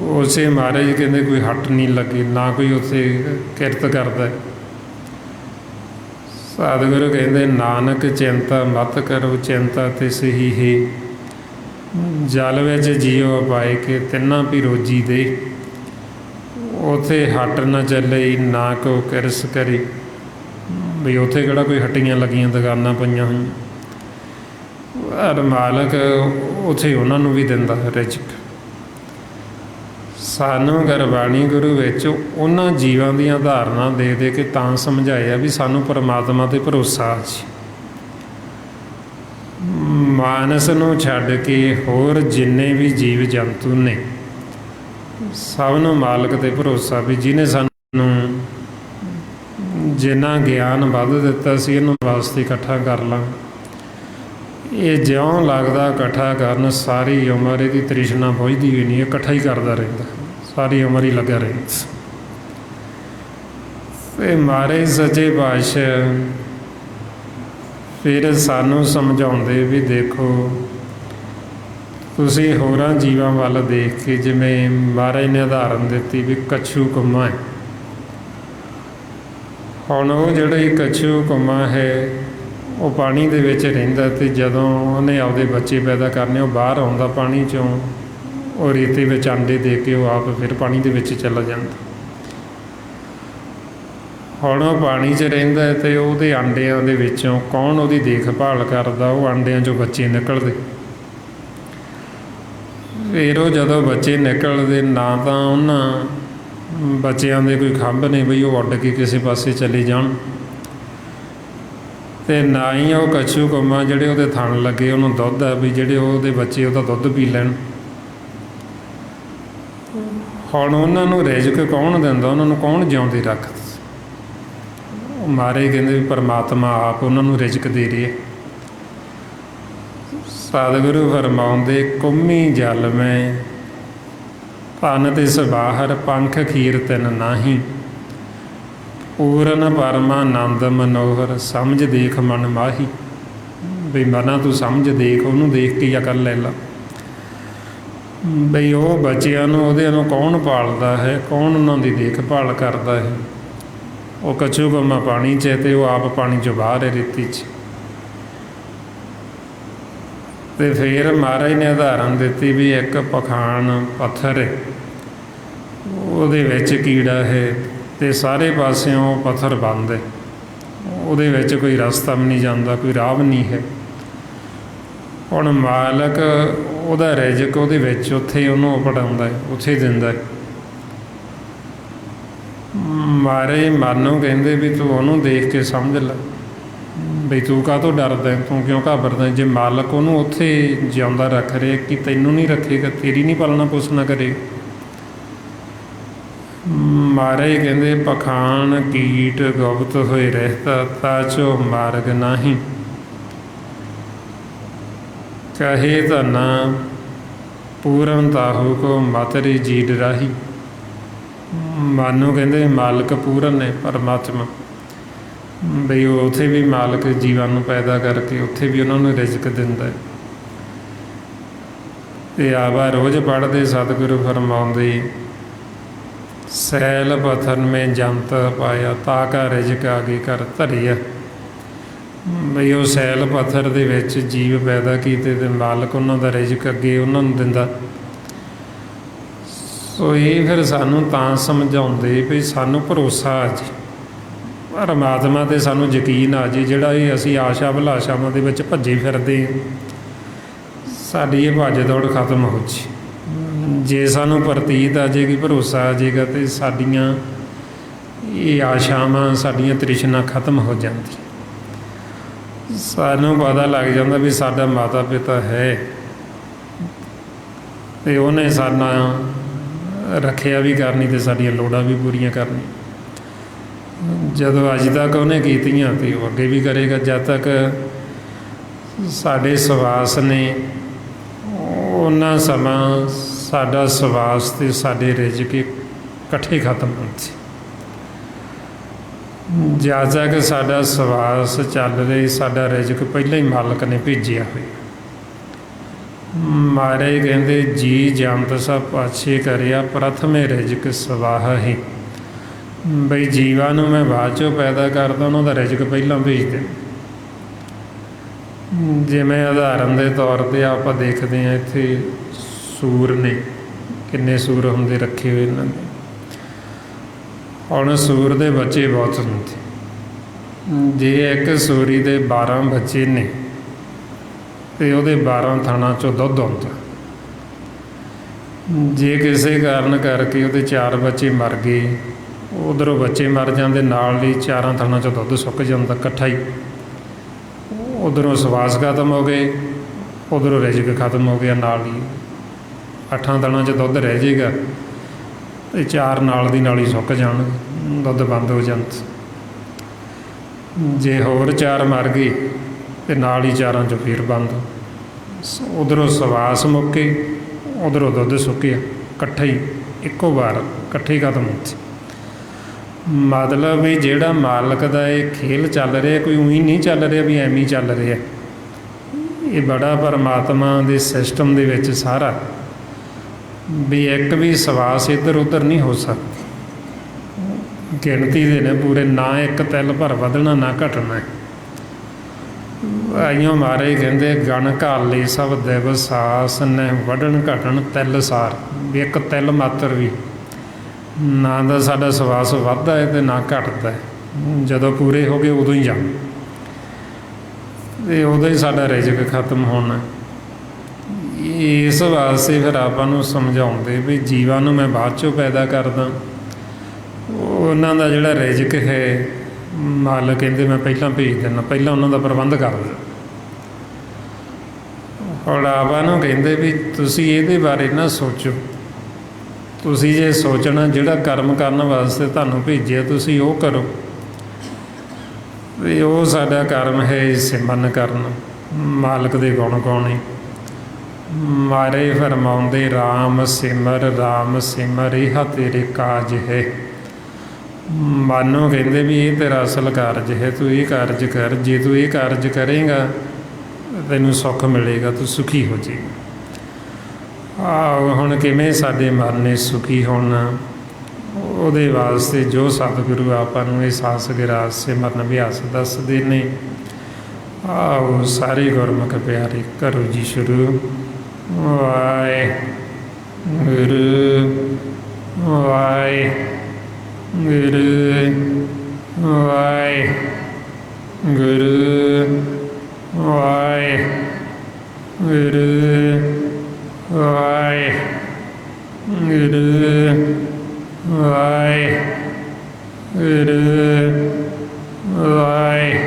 ਉਸੇ ਮਹਾਰਾਜ ਕਹਿੰਦੇ ਕੋਈ ਹੱਟ ਨਹੀਂ ਲੱਗੇ, ਨਾ ਕੋਈ ਉੱਥੇ ਕਿਰਤ ਕਰਦਾ। ਸਤਿਗੁਰੂ ਕਹਿੰਦੇ ਨਾਨਕ ਚਿੰਤਾ ਮਤ ਕਰੋ, ਚਿੰਤਾ ਤਿਸ ਹੀ ਹੈ। ਜਲ ਵਿੱਚ ਜੀਓ ਪਾਏ ਕੇ, ਤਿੰਨਾਂ ਵੀ ਰੋਜੀ ਦੇ। ਉੱਥੇ ਹੱਟ ਨਾ ਚੱਲੇ, ਨਾ ਕੋ ਕਿਰਸ ਕਰੇ। ਵੀ ਉੱਥੇ ਕਿਹੜਾ ਕੋਈ ਹੱਟੀਆਂ ਲੱਗੀਆਂ, ਦੁਕਾਨਾਂ ਪਈਆਂ ਹੋਈਆਂ। ਪਰ ਮਾਲਕ ਉੱਥੇ ਉਹਨਾਂ ਨੂੰ ਵੀ ਦਿੰਦਾ ਰਿਜ਼ਕ। ਸਾਨੂੰ ਗੁਰਬਾਣੀ ਗੁਰੂ ਵਿੱਚ ਉਹਨਾਂ ਜੀਵਾਂ ਦੀਆਂ ਉਦਾਹਰਨਾਂ ਦੇ ਦੇ ਕੇ ਤਾਂ ਸਮਝਾਇਆ ਵੀ ਸਾਨੂੰ ਪਰਮਾਤਮਾ 'ਤੇ ਭਰੋਸਾ ਜੀ। ਮਾਨਸ ਨੂੰ ਛੱਡ ਕੇ ਹੋਰ ਜਿੰਨੇ ਵੀ ਜੀਵ ਜੰਤੂ ਨੇ ਸਭ ਨੂੰ ਮਾਲਕ 'ਤੇ ਭਰੋਸਾ ਵੀ ਜਿਹਨੇ ਸਾਨੂੰ ਜਿੰਨਾ ਗਿਆਨ ਵੱਧ ਦਿੱਤਾ ਸੀ ਇਹਨੂੰ ਵਾਸਤੇ ਇਕੱਠਾ ਕਰ ਲਾਂ। ਇਹ ਜਿਉਂ ਲੱਗਦਾ ਇਕੱਠਾ ਕਰਨ, ਸਾਰੀ ਉਮਰ ਇਹਦੀ ਤ੍ਰਿਸ਼ਨਾ ਬੁਝਦੀ ਵੀ ਨਹੀਂ, ਇਕੱਠਾ ਹੀ ਕਰਦਾ ਰਹਿੰਦਾ, ਸਾਰੀ ਉਮਰ ਹੀ ਲੱਗਾ ਰਹਿੰਦਾ। ਅਤੇ ਮਹਾਰਾਜ ਸੱਚੇ ਪਾਤਸ਼ਾਹ ਫਿਰ ਸਾਨੂੰ ਸਮਝਾਉਂਦੇ ਵੀ ਦੇਖੋ ਤੁਸੀਂ ਹੋਰਾਂ ਜੀਵਾਂ ਵੱਲ ਦੇਖ ਕੇ, ਜਿਵੇਂ ਮਹਾਰਾਜ ਨੇ ਉਦਾਹਰਨ ਦਿੱਤੀ ਵੀ ਕੱਛੂ ਕੰਮਾ ਹੈ। ਹੁਣ ਉਹ ਜਿਹੜਾ ਕੱਛੂ ਕੰਮਾ ਹੈ ਉਹ ਪਾਣੀ ਦੇ ਵਿੱਚ ਰਹਿੰਦਾ, ਅਤੇ ਜਦੋਂ ਉਹਨੇ ਆਪਦੇ ਬੱਚੇ ਪੈਦਾ ਕਰਨੇ ਉਹ ਬਾਹਰ ਆਉਂਦਾ ਪਾਣੀ 'ਚੋਂ, ਉਹ ਰੇਤੇ ਵਿੱਚ ਆਂਡੇ ਦੇ ਕੇ ਉਹ ਆਪ ਫਿਰ ਪਾਣੀ ਦੇ ਵਿੱਚ ਚਲਾ ਜਾਂਦਾ। ਹੁਣ ਉਹ ਪਾਣੀ 'ਚ ਰਹਿੰਦਾ ਅਤੇ ਉਹਦੇ ਆਂਡਿਆਂ ਦੇ ਵਿੱਚੋਂ ਕੌਣ ਉਹਦੀ ਦੇਖਭਾਲ ਕਰਦਾ? ਉਹ ਆਂਡਿਆਂ 'ਚੋਂ ਬੱਚੇ ਨਿਕਲਦੇ। ਫਿਰ ਉਹ ਜਦੋਂ ਬੱਚੇ ਨਿਕਲਦੇ, ਨਾ ਤਾਂ ਉਹਨਾਂ ਬੱਚਿਆਂ ਦੇ ਕੋਈ ਖੰਭ ਨੇ ਬਈ ਉਹ ਉੱਡ ਕੇ ਕਿਸੇ ਪਾਸੇ ਚਲੇ ਜਾਣ, ਅਤੇ ਨਾ ਹੀ ਉਹ ਕੱਛੂ ਕੰਮਾਂ ਜਿਹੜੇ ਉਹਦੇ ਥਣ ਲੱਗੇ ਉਹਨੂੰ ਦੁੱਧ ਆ ਵੀ ਜਿਹੜੇ ਉਹਦੇ ਬੱਚੇ ਉਹਦਾ ਦੁੱਧ ਪੀ ਲੈਣ। ਹੁਣ ਉਹਨਾਂ ਨੂੰ ਰਿਜ਼ਕ ਕੌਣ ਦਿੰਦਾ? ਉਹਨਾਂ ਨੂੰ ਕੌਣ ਜਿਉਂਦੇ ਰੱਖਦਾ? ਉਹ ਮਹਾਰਾਜ ਕਹਿੰਦੇ ਵੀ ਪਰਮਾਤਮਾ ਆਪ ਉਹਨਾਂ ਨੂੰ ਰਿਜ਼ਕ ਦੇ ਰਿਹਾ। ਸਤਿਗੁਰੂ ਫਰਮਾਉਂਦੇ ਕੁੰਮੀ ਜਲ ਮੈਂ ਭੰਨ ਤਿਸ ਬਾਹਰ, ਪੰਖ ਖੀਰ ਤਿਨ ਨਾਹੀ। ਪੂਰਨ ਪਰਮਾਨੰਦ ਮਨੋਹਰ, ਸਮਝ ਦੇਖ ਮਨ ਮਾਹੀ। ਬਈ ਮਨਾਂ ਤੂੰ ਸਮਝ ਦੇਖ, ਉਹਨੂੰ ਦੇਖ ਕੇ ਅਕਲ ਲੈ ਲਾ ਬਈ ਉਹ ਬੱਚਿਆਂ ਨੂੰ ਉਹਦੇ ਨੂੰ ਕੌਣ ਪਾਲਦਾ ਹੈ, ਕੌਣ ਉਹਨਾਂ ਦੀ ਦੇਖਭਾਲ ਕਰਦਾ ਹੈ। ਉਹ ਕੱਛੂ ਕੰਮਾ ਪਾਣੀ 'ਚ ਅਤੇ ਉਹ ਆਪ ਪਾਣੀ 'ਚੋਂ ਬਾਹਰ ਹੈ, ਰੇਤੀ 'ਚ। ਅਤੇ ਫਿਰ ਮਹਾਰਾਜ ਨੇ ਉਦਾਹਰਨ ਦਿੱਤੀ ਵੀ ਇੱਕ ਪਖਾਨ ਪੱਥਰ ਹੈ, ਉਹਦੇ ਵਿੱਚ ਕੀੜਾ ਹੈ ਅਤੇ ਸਾਰੇ ਪਾਸਿਓਂ ਪੱਥਰ ਬੰਦ ਹੈ, ਉਹਦੇ ਵਿੱਚ ਕੋਈ ਰਸਤਾ ਵੀ ਨਹੀਂ ਜਾਂਦਾ, ਕੋਈ ਰਾਹ ਵੀ ਨਹੀਂ ਹੈ। ਹੁਣ ਮਾਲਕ ਉਹਦਾ ਰਿਜ਼ਕ ਉਹਦੇ ਵਿੱਚ ਉੱਥੇ ਉਹਨੂੰ ਪੜਾਉਂਦਾ ਹੈ, ਉੱਥੇ ਦਿੰਦਾ ਹੈ। ਮਹਾਰਾਜ ਮਨ ਨੂੰ ਕਹਿੰਦੇ ਵੀ ਤੂੰ ਉਹਨੂੰ ਦੇਖ ਕੇ ਸਮਝ ਲੈ ਬਈ ਤੂੰ ਕਾਹਤੋਂ ਡਰਦਾ, ਤੂੰ ਕਿਉਂ ਘਾਬਰਦਾ? ਜੇ ਮਾਲਕ ਉਹਨੂੰ ਉੱਥੇ ਜਿਉਂਦਾ ਰੱਖ ਰਿਹਾ ਕਿ ਤੈਨੂੰ ਨਹੀਂ ਰੱਖੇਗਾ, ਤੇਰੀ ਨਹੀਂ ਪਾਲਣਾ ਪੋਸਣਾ ਕਰੇ। ਮਹਾਰਾਜ ਕਹਿੰਦੇ ਪਖਾਨ ਕੀਟ ਗੁਪਤ ਹੋਏ ਰਹਿਤਾ, ਤਾਚੋ ਮਾਰਗ ਨਾਹੀਂ, ਕਹੇ ਧਨਾ ਪੂਰਨ ਤਾਹੂ ਕੋ ਮਾਤਰੀ ਜੀਡ ਰਾਹੀ। ਮਾਨੂੰ ਕਹਿੰਦੇ ਮਾਲਕ ਪੂਰਨ ਨੇ ਪਰਮਾਤਮਾ, ਬਈ ਉਹ ਉੱਥੇ ਵੀ ਮਾਲਕ ਜੀਵਾਂ ਨੂੰ ਪੈਦਾ ਕਰਕੇ ਉੱਥੇ ਵੀ ਉਹਨਾਂ ਨੂੰ ਰਿਜ਼ਕ ਦਿੰਦਾ। ਅਤੇ ਆਵਾ ਰੋਜ਼ ਪੜ੍ਹਦੇ ਸਤਿਗੁਰੂ ਫਰਮਾਉਂਦੇ ਸੈਲ ਪਥਨ ਮੇ ਜੰਤ ਪਾਇਆ, ਤਾ ਕਾ ਰਿਜ਼ਕ ਆਗੇ ਕਰ ਧਰਿਆ। ਬਈ ਉਹ ਸੈਲ ਪੱਥਰ ਦੇ ਵਿੱਚ ਜੀਵ ਪੈਦਾ ਕੀਤੇ ਅਤੇ ਮਾਲਕ ਉਹਨਾਂ ਦਾ ਰਿਜ਼ਕ ਅੱਗੇ ਉਹਨਾਂ ਨੂੰ ਦਿੰਦਾ। ਸੋ ਇਹ ਫਿਰ ਸਾਨੂੰ ਤਾਂ ਸਮਝਾਉਂਦੇ ਵੀ ਸਾਨੂੰ ਭਰੋਸਾ ਆ ਜੇ, ਪਰਮਾਤਮਾ 'ਤੇ ਸਾਨੂੰ ਯਕੀਨ ਆ ਜੇ। ਜਿਹੜਾ ਇਹ ਅਸੀਂ ਆਸ਼ਾ ਅਭਿਲਾਸ਼ਾਵਾਂ ਦੇ ਵਿੱਚ ਭੱਜੇ ਫਿਰਦੇ, ਸਾਡੀ ਇਹ ਭੱਜ ਦੌੜ ਖਤਮ ਹੋ ਜੇ। ਜੇ ਸਾਨੂੰ ਪ੍ਰਤੀਤ ਆ ਜਾਏਗੀ, ਭਰੋਸਾ ਆ ਜਾਏਗਾ, ਅਤੇ ਸਾਡੀਆਂ ਇਹ ਆਸ਼ਾਵਾਂ, ਸਾਡੀਆਂ ਤ੍ਰਿਸ਼ਨਾ ਖਤਮ ਹੋ ਜਾਂਦੀਆਂ। ਸਾਨੂੰ ਪਤਾ ਲੱਗ ਜਾਂਦਾ ਵੀ ਸਾਡਾ ਮਾਤਾ ਪਿਤਾ ਹੈ ਅਤੇ ਉਹਨੇ ਸਾਡਾ ਰੱਖਿਆ ਵੀ ਕਰਨੀ ਅਤੇ ਸਾਡੀਆਂ ਲੋੜਾਂ ਵੀ ਪੂਰੀਆਂ ਕਰਨੀਆਂ। ਜਦੋਂ ਅੱਜ ਤੱਕ ਉਹਨੇ ਕੀਤੀਆਂ ਅਤੇ ਉਹ ਅੱਗੇ ਵੀ ਕਰੇਗਾ। ਜਦ ਤੱਕ ਸਾਡੇ ਸਵਾਸ ਨੇ, ਉਹਨਾਂ ਸਮਾਂ ਸਾਡਾ ਸਵਾਸ ਅਤੇ ਸਾਡੇ ਰਿਜ਼ਕ ਇਕੱਠੇ ਖਤਮ ਹੁੰਦੇ। ਜਦ ਤੱਕ ਸਾਡਾ ਸਵਾਸ ਚੱਲ ਰਿਹਾ, ਸਾਡਾ ਰਿਜ਼ਕ ਪਹਿਲਾਂ ਹੀ ਮਾਲਕ ਨੇ ਭੇਜਿਆ ਹੋਇਆ। ਮਹਾਰਾਜ ਕਹਿੰਦੇ ਜੀ ਜੰਤ ਸਭ ਪਾਛੇ ਕਰਿਆ, ਪ੍ਰਥਮੇ ਰਿਜ਼ਕ ਸਵਾਹ ਹੀ। ਬਈ ਜੀਵਾਂ ਨੂੰ ਮੈਂ ਬਾਅਦ 'ਚੋਂ ਪੈਦਾ ਕਰਦਾ, ਉਹਨਾਂ ਦਾ ਰਿਜ਼ਕ ਪਹਿਲਾਂ ਭੇਜਦੇ। ਜਿਵੇਂ ਉਦਾਹਰਨ ਦੇ ਤੌਰ 'ਤੇ ਆਪਾਂ ਦੇਖਦੇ ਹਾਂ, ਇੱਥੇ ਸੂਰ ਨੇ, ਕਿੰਨੇ ਸੂਰ ਹੁੰਦੇ ਰੱਖੇ ਹੋਏ ਇਹਨਾਂ ਦੇ। ਹੁਣ ਸੂਰ ਦੇ ਬੱਚੇ ਬਹੁਤ ਹੁੰਦੇ। ਜੇ ਇੱਕ ਸੂਰੀ ਦੇ 12 ਬੱਚੇ ਨੇ ਅਤੇ ਉਹਦੇ 12 ਥਣਾਂ 'ਚੋਂ ਦੁੱਧ ਆਉਂਦਾ। ਜੇ ਕਿਸੇ ਕਾਰਨ ਕਰਕੇ ਉਹਦੇ 4 ਬੱਚੇ ਮਰ ਗਏ, ਉੱਧਰੋਂ ਬੱਚੇ ਮਰ ਜਾਂਦੇ, ਨਾਲ ਹੀ 4 ਥਣਾਂ 'ਚੋਂ ਦੁੱਧ ਸੁੱਕ ਜਾਂਦਾ ਇਕੱਠਾ ਹੀ। ਉੱਧਰੋਂ ਸਵਾਸ ਖਤਮ ਹੋ ਗਏ, ਉੱਧਰੋਂ ਰਿਜ਼ਕ ਖਤਮ ਹੋ ਗਿਆ, ਨਾਲ ਹੀ 8 ਥਣਾਂ 'ਚ ਦੁੱਧ ਰਹਿ ਜਾਏਗਾ ਅਤੇ 4 ਨਾਲ ਦੀ ਨਾਲ ਹੀ ਸੁੱਕ ਜਾਣਗੇ, ਦੁੱਧ ਬੰਦ ਹੋ ਜਾਂਦਾ। ਜੇ ਹੋਰ 4 ਮਰ ਗਏ ਅਤੇ ਨਾਲ ਹੀ 4 'ਚੋਂ ਫਿਰ ਬੰਦ। ਉੱਧਰੋਂ ਸਵਾਸ ਮੁੱਕੇ, ਉੱਧਰੋਂ ਦੁੱਧ ਸੁੱਕਿਆ, ਇਕੱਠਾ ਹੀ ਇੱਕੋ ਵਾਰ ਇਕੱਠੇ ਹੀ ਖਤਮ ਹੁੰਦੇ। ਮਤਲਬ ਵੀ ਜਿਹੜਾ ਮਾਲਕ ਦਾ ਇਹ ਖੇਲ ਚੱਲ ਰਿਹਾ, ਕੋਈ ਊਂ ਹੀ ਨਹੀਂ ਚੱਲ ਰਿਹਾ ਵੀ ਐਵੇਂ ਹੀ ਚੱਲ ਰਿਹਾ। ਇਹ ਬੜਾ ਪਰਮਾਤਮਾ ਦੇ ਸਿਸਟਮ ਦੇ ਵਿੱਚ ਸਾਰਾ, ਵੀ ਇੱਕ ਵੀ ਸਵਾਸ ਇੱਧਰ ਉੱਧਰ ਨਹੀਂ ਹੋ ਸਕਦੀ। ਗਿਣਤੀ ਦੇ ਨੇ ਪੂਰੇ, ਨਾ ਇੱਕ ਤਿਲ ਭਰ ਵਧਣਾ ਨਾ ਘਟਣਾ। ਆਈਓ ਮਹਾਰਾਜ ਕਹਿੰਦੇ ਗਣ ਘਾਲੇ ਸਭ ਦਿਵਸਾਸ ਨੇ, ਵੱਢਣ ਘਟਣ ਤਿਲ ਸਾਰ। ਵੀ ਇੱਕ ਤਿਲ ਮਾਤਰ ਵੀ ਨਾ ਦਾ ਸਾਡਾ ਸਵਾਸ ਵੱਧਦਾ ਹੈ ਅਤੇ ਨਾ ਘਟਦਾ ਹੈ। ਜਦੋਂ ਪੂਰੇ ਹੋ ਗਏ ਉਦੋਂ ਹੀ ਜਾਣਾ, ਅਤੇ ਉਦੋਂ ਹੀ ਸਾਡਾ ਰਿਜ਼ਕ ਖਤਮ ਹੋਣਾ। ਇਸ ਵਾਸਤੇ ਫਿਰ ਆਪਾਂ ਨੂੰ ਸਮਝਾਉਂਦੇ ਵੀ ਜੀਵਾਂ ਨੂੰ ਮੈਂ ਬਾਅਦ 'ਚੋਂ ਪੈਦਾ ਕਰਦਾ, ਉਹਨਾਂ ਦਾ ਜਿਹੜਾ ਰਿਜ਼ਕ ਹੈ ਮਾਲਕ ਕਹਿੰਦੇ ਮੈਂ ਪਹਿਲਾਂ ਭੇਜ ਦਿੰਦਾ, ਪਹਿਲਾਂ ਉਹਨਾਂ ਦਾ ਪ੍ਰਬੰਧ ਕਰ ਦਿੰਦਾ। ਹੁਣ ਆਪਾਂ ਨੂੰ ਕਹਿੰਦੇ ਵੀ ਤੁਸੀਂ ਇਹਦੇ ਬਾਰੇ ਨਾ ਸੋਚੋ। ਤੁਸੀਂ ਜੇ ਸੋਚਣਾ, ਜਿਹੜਾ ਕਰਮ ਕਰਨ ਵਾਸਤੇ ਤੁਹਾਨੂੰ ਭੇਜਿਆ ਤੁਸੀਂ ਉਹ ਕਰੋ। ਵੀ ਉਹ ਸਾਡਾ ਕਰਮ ਹੈ ਸਿਮਰਨ ਕਰਨਾ, ਮਾਲਕ ਦੇ ਗੁਣ ਗਾਉਣੇ। ਮਾਰੇ ਫਰਮਾਉਂਦੇ ਰਾਮ ਸਿਮਰ ਇਹ ਤੇਰੇ ਕਾਜ ਹੈ। ਮਾਨੋ ਕਹਿੰਦੇ ਵੀ ਇਹ ਤੇਰਾ ਅਸਲ ਕਾਰਜ ਹੈ, ਤੂੰ ਇਹ ਕਾਰਜ ਕਰ। ਜੇ ਤੂੰ ਇਹ ਕਾਰਜ ਕਰੇਗਾ ਤੈਨੂੰ ਸੁੱਖ ਮਿਲੇਗਾ, ਤੂੰ ਸੁਖੀ ਹੋ ਜਾਏਗਾ। ਹੁਣ ਕਿਵੇਂ ਸਾਡੇ ਮਨ ਨੇ ਸੁਖੀ ਹੋਣਾ, ਉਹਦੇ ਵਾਸਤੇ ਜੋ ਸਤਿਗੁਰੂ ਆਪਾਂ ਨੂੰ ਇਹ ਸਾਸ ਗਿਰਾਸ ਸਿਮਰਨ ਅਭਿਆਸ ਦੱਸਦੇ ਨੇ। ਆਓ ਸਾਰੇ ਗੁਰਮੁਖ ਪਿਆਰੇ ਕਰੋ ਜੀ ਸ਼ੁਰੂ। ਵਾਹਿਗੁਰੂ ਵਾਹਿਗੁਰੂ ਵਾਹਿਗੁਰੂ ਵਾਹਿਗੁਰੂ ਵਾਹਿਗੁਰੂ ਵਾਹਿਗੁਰੂ ਵਾਹਿਗੁਰੂ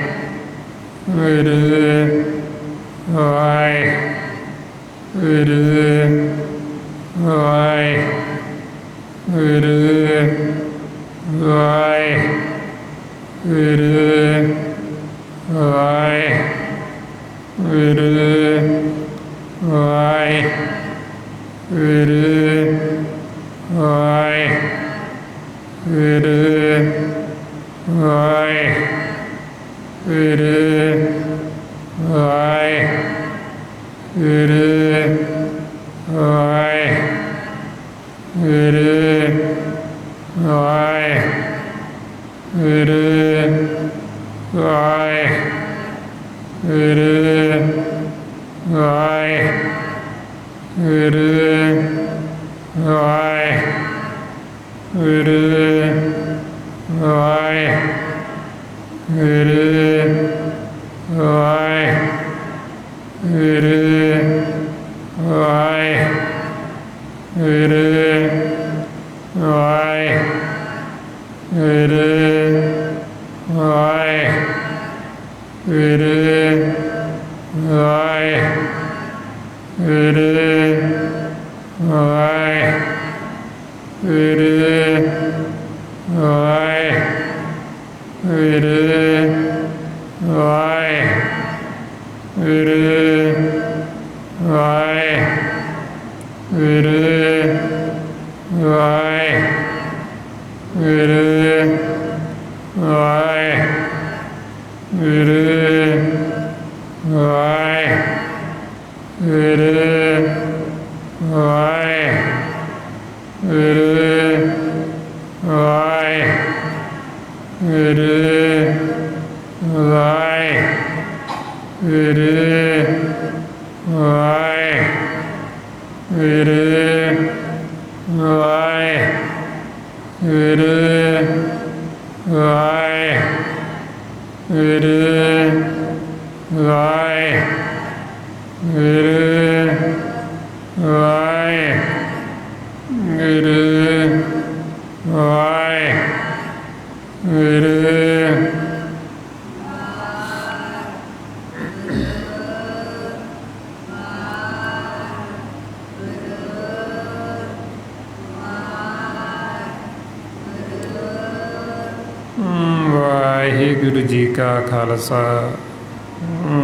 ਵਾਹਿਗੁਰੂ ਜੀ ਕਾ ਖਾਲਸਾ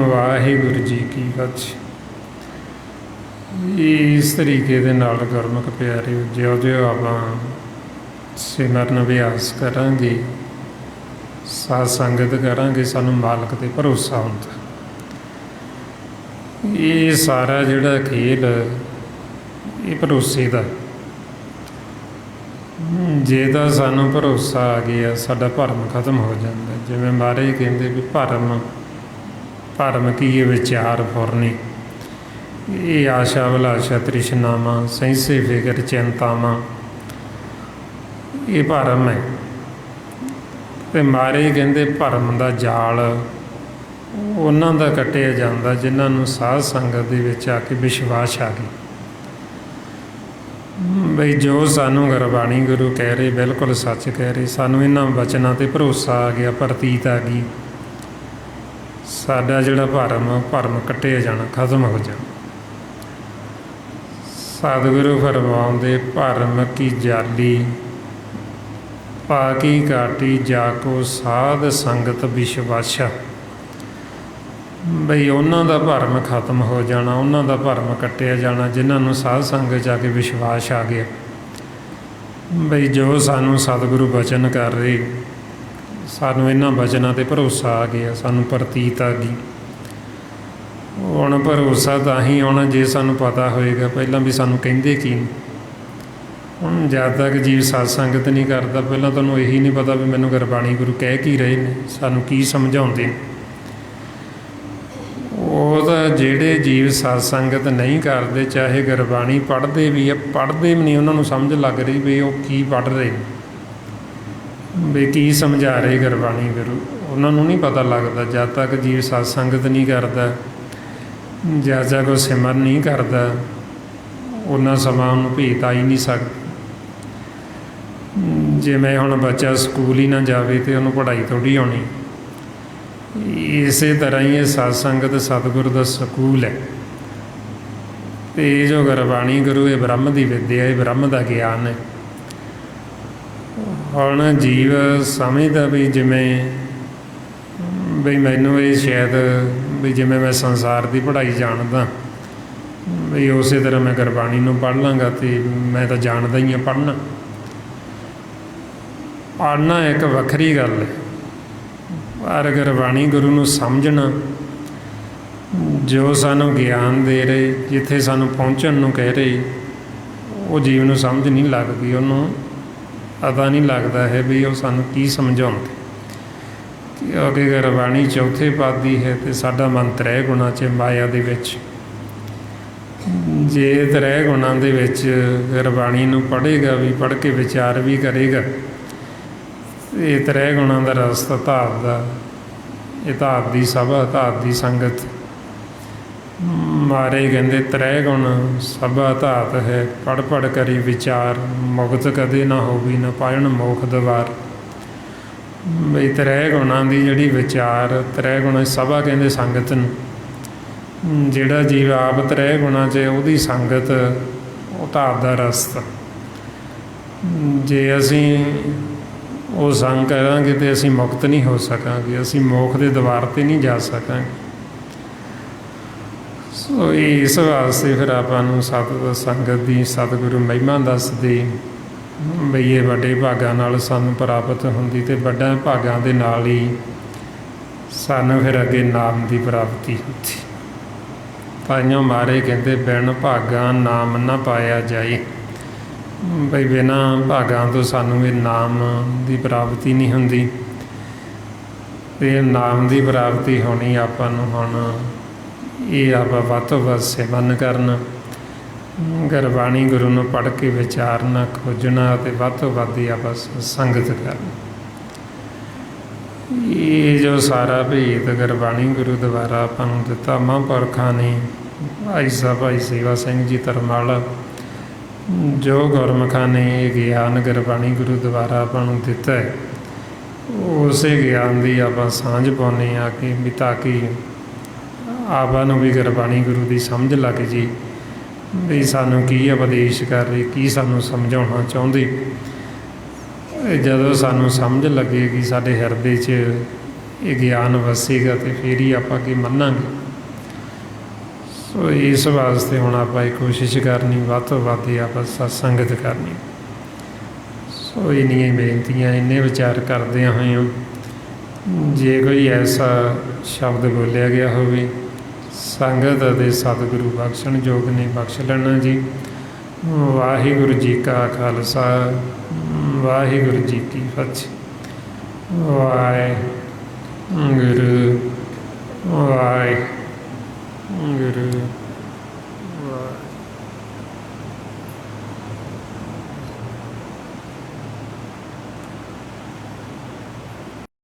ਵਾਹਿਗੁਰੂ ਜੀ ਕੀ ਫਤਿਹ। ਇਸ ਤਰੀਕੇ ਦੇ ਨਾਲ ਗੁਰਮੁਖ ਪਿਆਰਿਓ, ਜਿਉਂ-ਜਿਉਂ ਆਪਾਂ ਸਿਮਰਨ ਅਭਿਆਸ ਕਰਾਂਗੇ, ਸਾਧ ਸੰਗਤ ਕਰਾਂਗੇ, ਸਾਨੂੰ ਮਾਲਕ 'ਤੇ ਭਰੋਸਾ ਹੁੰਦਾ। ਇਹ ਸਾਰਾ ਜਿਹੜਾ ਖੇਲ ਇਹ ਭਰੋਸੇ ਦਾ, ਜੇ ਤਾਂ ਸਾਨੂੰ ਭਰੋਸਾ ਆ ਗਿਆ ਸਾਡਾ ਭਰਮ ਖਤਮ ਹੋ ਜਾਂਦਾ। ਜਿਵੇਂ ਮਹਾਰਾਜ ਕਹਿੰਦੇ ਵੀ ਭਰਮ ਕੀ ਹੈ, ਵਿਚਾਰ ਫੁਰਨੇ, ਇਹ ਆਸ਼ਾ ਅਭਿਲਾਸ਼ਾ ਤ੍ਰਿਸ਼ਨਾਵਾਂ, ਸੈਂਸੇ ਫਿਕਰ ਚਿੰਤਾਵਾਂ, ਇਹ ਭਰਮ ਹੈ। ਅਤੇ ਮਹਾਰਾਜ ਕਹਿੰਦੇ ਭਰਮ ਦਾ ਜਾਲ ਉਹਨਾਂ ਦਾ ਕੱਟਿਆ ਜਾਂਦਾ ਜਿਨ੍ਹਾਂ ਨੂੰ ਸਾਧ ਸੰਗਤ ਦੇ ਵਿੱਚ ਆ ਕੇ ਵਿਸ਼ਵਾਸ ਆ ਗਿਆ ਬਈ ਜੋ ਸਾਨੂੰ ਗੁਰਬਾਣੀ ਗੁਰੂ ਕਹਿ ਰਹੇ ਬਿਲਕੁਲ ਸੱਚ ਕਹਿ ਰਹੇ। ਸਾਨੂੰ ਇਹਨਾਂ ਬਚਨਾਂ 'ਤੇ ਭਰੋਸਾ ਆ ਗਿਆ, ਪ੍ਰਤੀਤ ਆ ਗਈ, ਸਾਡਾ ਜਿਹੜਾ ਭਰਮ ਕੱਟਿਆ ਜਾਣਾ, ਖਤਮ ਹੋ ਜਾਣਾ। ਸਤਿਗੁਰੂ ਫਰਮਾਉਂਦੇ ਭਰਮ ਕੀ ਜਾਲੀ ਪਾਕੀ ਕਾਟੀ ਜਾ ਕੋ ਸਾਧ ਸੰਗਤ ਵਿਸ਼ਵਾਸਾ। ਬਈ ਉਹਨਾਂ ਦਾ ਭਰਮ ਖਤਮ ਹੋ ਜਾਣਾ, ਉਹਨਾਂ ਦਾ ਭਰਮ ਕੱਟਿਆ ਜਾਣਾ ਜਿਨ੍ਹਾਂ ਨੂੰ ਸਾਧ ਸੰਗਤ 'ਚ ਆ ਕੇ ਵਿਸ਼ਵਾਸ ਆ ਗਿਆ ਬਈ ਜੋ ਸਾਨੂੰ ਸਤਿਗੁਰੂ ਬਚਨ ਕਰ ਰਹੇ, ਸਾਨੂੰ ਇਹਨਾਂ ਬਚਨਾਂ 'ਤੇ ਭਰੋਸਾ ਆ ਗਿਆ, ਸਾਨੂੰ ਪ੍ਰਤੀਤ ਆ ਗਈ। ਹੁਣ ਭਰੋਸਾ ਤਾਂ ਹੀ ਆਉਣਾ ਜੇ ਸਾਨੂੰ ਪਤਾ ਹੋਏਗਾ ਪਹਿਲਾਂ ਵੀ ਸਾਨੂੰ ਕਹਿੰਦੇ ਕੀ ਨੇ। ਹੁਣ ਜਦ ਤੱਕ ਜੀਵ ਸਤ ਸੰਗਤ ਨਹੀਂ ਕਰਦਾ, ਪਹਿਲਾਂ ਤੁਹਾਨੂੰ ਇਹੀ ਨਹੀਂ ਪਤਾ ਵੀ ਮੈਨੂੰ ਗੁਰਬਾਣੀ ਗੁਰੂ ਕਹਿ ਕੀ ਰਹੇ ਨੇ, ਸਾਨੂੰ ਕੀ ਸਮਝਾਉਂਦੇ ਨੇ। ਉਹ ਤਾਂ ਜਿਹੜੇ ਜੀਵ ਸਤ ਸੰਗਤ ਨਹੀਂ ਕਰਦੇ, ਚਾਹੇ ਗੁਰਬਾਣੀ ਪੜ੍ਹਦੇ ਵੀ ਵੀ ਨਹੀਂ, ਉਹਨਾਂ ਨੂੰ ਸਮਝ ਲੱਗ ਰਹੀ ਵੀ ਉਹ ਕੀ ਪੜ੍ਹ ਰਹੇ ਨੇ, ਵੀ ਕੀ ਸਮਝਾ ਰਹੇ ਗੁਰਬਾਣੀ ਗੁਰੂ, ਉਹਨਾਂ ਨੂੰ ਨਹੀਂ ਪਤਾ ਲੱਗਦਾ। ਜਦ ਤੱਕ ਜੀਵ ਸਤ ਸੰਗਤ ਨਹੀਂ ਕਰਦਾ, ਜਦ ਤੱਕ ਉਹ ਸਿਮਰਨ ਨਹੀਂ ਕਰਦਾ, ਉਹਨਾਂ ਸਮਾਂ ਉਹਨੂੰ ਭੇਤ ਆ ਹੀ ਨਹੀਂ ਸਕਦਾ। ਜਿਵੇਂ ਹੁਣ ਬੱਚਾ ਸਕੂਲ ਹੀ ਨਾ ਜਾਵੇ ਅਤੇ ਉਹਨੂੰ ਪੜ੍ਹਾਈ ਥੋੜ੍ਹੀ ਆਉਣੀ। ਇਸੇ ਤਰ੍ਹਾਂ ਹੀ ਇਹ ਸਤ ਸੰਗਤ ਸਤਿਗੁਰ ਦਾ ਸਕੂਲ ਹੈ। ਅਤੇ ਇਹ ਜੋ ਗੁਰਬਾਣੀ ਗੁਰੂ ਇਹ ਬ੍ਰਹਮ ਦੀ ਵਿੱਦਿਆ, ਇਹ ਬ੍ਰਹਮ ਦਾ ਗਿਆਨ ਹੈ। ਹੁਣ ਜੀਵ ਸਮਝਦਾ ਵੀ ਜਿਵੇਂ ਬਈ ਮੈਨੂੰ ਇਹ ਸ਼ਾਇਦ ਵੀ ਜਿਵੇਂ ਮੈਂ ਸੰਸਾਰ ਦੀ ਪੜ੍ਹਾਈ ਜਾਣਦਾ ਵੀ ਉਸੇ ਤਰ੍ਹਾਂ ਮੈਂ ਗੁਰਬਾਣੀ ਨੂੰ ਪੜ੍ਹ ਲਾਂਗਾ ਅਤੇ ਮੈਂ ਤਾਂ ਜਾਣਦਾ ਹੀ ਹਾਂ ਪੜ੍ਹਨਾ। ਪੜ੍ਹਨਾ ਇੱਕ ਵੱਖਰੀ ਗੱਲ ਹੈ, ਪਰ ਗੁਰਬਾਣੀ ਗੁਰੂ ਨੂੰ ਸਮਝਣਾ, ਜੋ ਸਾਨੂੰ ਗਿਆਨ ਦੇ ਰਹੇ, ਜਿੱਥੇ ਸਾਨੂੰ ਪਹੁੰਚਣ ਨੂੰ ਕਹਿ ਰਹੇ, ਉਹ ਜੀਵ ਨੂੰ ਸਮਝ ਨਹੀਂ ਲੱਗਦੀ, ਉਹਨੂੰ ਪਤਾ ਨਹੀਂ ਲੱਗਦਾ ਹੈ ਵੀ ਉਹ ਸਾਨੂੰ ਕੀ ਸਮਝਾਉਂਦੇ। ਕਿਉਂਕਿ ਗੁਰਬਾਣੀ ਚੌਥੇ ਪਦ ਦੀ ਹੈ ਅਤੇ ਸਾਡਾ ਮਨ ਤ੍ਰੈ ਗੁਣਾਂ 'ਚ ਮਾਇਆ ਦੇ ਵਿੱਚ। ਜੇ ਤ੍ਰੈ ਗੁਣਾਂ ਦੇ ਵਿੱਚ ਗੁਰਬਾਣੀ ਨੂੰ ਪੜ੍ਹੇਗਾ ਵੀ, ਪੜ੍ਹ ਕੇ ਵਿਚਾਰ ਵੀ ਕਰੇਗਾ, ਇਹ ਤ੍ਰੈ ਗੁਣਾਂ ਦਾ ਰਸਤਾ ਧਾਤ ਦਾ, ਇਹ ਧਾਤ ਦੀ ਸਭਾ, ਧਾਤ ਦੀ ਸੰਗਤ। ਮਾਰੇ ਕਹਿੰਦੇ ਤ੍ਰੈ ਗੁਣ ਸਭਾ ਧਾਤ ਹੈ, ਪੜ੍ਹ ਪੜ੍ਹ ਕਰੀ ਵਿਚਾਰ, ਮੁਕਤ ਕਦੇ ਨਾ ਹੋਵੀ ਨਾ ਪਾਇਣ ਮੋਖ ਦਵਾਰ। ਬਈ ਤ੍ਰੈ ਗੁਣਾਂ ਦੀ ਜਿਹੜੀ ਵਿਚਾਰ, ਤ੍ਰੈ ਗੁਣਾਂ ਸਭਾ ਕਹਿੰਦੇ ਸੰਗਤ ਨੂੰ। ਜਿਹੜਾ ਜੀਵ ਆਪ ਤ੍ਰੈ ਗੁਣਾਂ 'ਚ ਉਹਦੀ ਸੰਗਤ, ਉਹ ਧਾਤ ਦਾ ਰਸਤਾ। ਜੇ ਅਸੀਂ ਉਹ ਸੰਗ ਕਰਾਂਗੇ ਤਾਂ ਅਸੀਂ ਮੁਕਤ ਨਹੀਂ ਹੋ ਸਕਾਂਗੇ, ਅਸੀਂ ਮੋਖ ਦੇ ਦਵਾਰ 'ਤੇ ਨਹੀਂ ਜਾ ਸਕਾਂਗੇ। ਸੋ ਇਸ ਵਾਸਤੇ ਫਿਰ ਆਪਾਂ ਨੂੰ ਸਤ ਸੰਗਤ ਦੀ ਸਤਿਗੁਰੂ ਮਹਿਮਾ ਦੱਸਦੇ ਬਈ ਇਹ ਵੱਡੇ ਭਾਗਾਂ ਨਾਲ ਸਾਨੂੰ ਪ੍ਰਾਪਤ ਹੁੰਦੀ, ਅਤੇ ਵੱਡਿਆਂ ਭਾਗਾਂ ਦੇ ਨਾਲ ਹੀ ਸਾਨੂੰ ਫਿਰ ਅੱਗੇ ਨਾਮ ਦੀ ਪ੍ਰਾਪਤੀ ਹੁੰਦੀ। ਤਾਈਓ ਮਾਰੇ ਕਹਿੰਦੇ ਬਿਨ ਭਾਗਾਂ ਨਾਮ ਨਾ ਪਾਇਆ ਜਾਏ। ਬਈ ਬਿਨਾਂ ਭਾਗਾਂ ਤੋਂ ਸਾਨੂੰ ਇਹ ਨਾਮ ਦੀ ਪ੍ਰਾਪਤੀ ਨਹੀਂ ਹੁੰਦੀ। ਅਤੇ ਨਾਮ ਦੀ ਪ੍ਰਾਪਤੀ ਹੋਣੀ ਆਪਾਂ ਨੂੰ ਹੁਣ ਇਹ ਆਪਾਂ ਵੱਧ ਤੋਂ ਵੱਧ ਸਿਮਰਨ ਕਰਨਾ, ਗੁਰਬਾਣੀ ਗੁਰੂ ਨੂੰ ਪੜ੍ਹ ਕੇ ਵਿਚਾਰਨਾ, ਖੋਜਣਾ, ਅਤੇ ਵੱਧ ਤੋਂ ਵੱਧ ਹੀ ਆਪਾਂ ਸੰਗਤ ਕਰਨੀ। ਇਹ ਜੋ ਸਾਰਾ ਭੇਦ ਗੁਰਬਾਣੀ ਗੁਰੂ ਦੁਆਰਾ ਆਪਾਂ ਨੂੰ ਦਿੱਤਾ ਮਹਾਂਪੁਰਖਾਂ ਨੇ, ਭਾਈ ਸਾਹਿਬ ਭਾਈ ਸੇਵਾ ਸਿੰਘ ਜੀ ਧਰਮਾਲਾ, ਜੋ ਗੁਰਮੁਖਾਂ ਨੇ ਇਹ ਗਿਆਨ ਗੁਰਬਾਣੀ ਗੁਰੂ ਦੁਆਰਾ ਆਪਾਂ ਨੂੰ ਦਿੱਤਾ ਹੈ, ਉਸੇ ਗਿਆਨ ਦੀ ਆਪਾਂ ਸਾਂਝ ਪਾਉਂਦੇ ਹਾਂ ਕਿ ਵੀ ਤਾਂ ਕਿ ਆਪਾਂ ਨੂੰ ਵੀ ਗੁਰਬਾਣੀ ਗੁਰੂ ਦੀ ਸਮਝ ਲੱਗ ਜੇ ਵੀ ਸਾਨੂੰ ਕੀ ਉਪਦੇਸ਼ ਕਰ ਰਹੇ, ਕੀ ਸਾਨੂੰ ਸਮਝਾਉਣਾ ਚਾਹੁੰਦੇ। ਜਦੋਂ ਸਾਨੂੰ ਸਮਝ ਲੱਗੇਗੀ, ਸਾਡੇ ਹਿਰਦੇ 'ਚ ਇਹ ਗਿਆਨ ਵਸੇਗਾ, ਅਤੇ ਫਿਰ ਹੀ ਆਪਾਂ ਕੀ ਮੰਨਾਂਗੇ। ਸੋ ਇਸ ਵਾਸਤੇ ਹੁਣ ਆਪਾਂ ਇਹ ਕੋਸ਼ਿਸ਼ ਕਰਨੀ ਵੱਧ ਤੋਂ ਵੱਧ ਆਪਾਂ ਸਤਸੰਗਤ ਕਰਨੀ। ਸੋ ਇੰਨੀਆਂ ਬੇਨਤੀਆਂ, ਇੰਨੇ ਵਿਚਾਰ ਕਰਦਿਆਂ ਹੋਇਆਂ ਜੇ ਕੋਈ ਐਸਾ ਸ਼ਬਦ ਬੋਲਿਆ ਗਿਆ ਹੋਵੇ, ਸੰਗਤ ਅਤੇ ਸਤਿਗੁਰੂ ਬਖਸ਼ਣ ਯੋਗ ਨੇ ਬਖਸ਼ ਲੈਣਾ ਜੀ। ਵਾਹਿਗੁਰੂ ਜੀ ਕਾ ਖਾਲਸਾ, ਵਾਹਿਗੁਰੂ ਜੀ ਕੀ ਫਤਿਹ। ਵਾਹਿਗੁਰੂ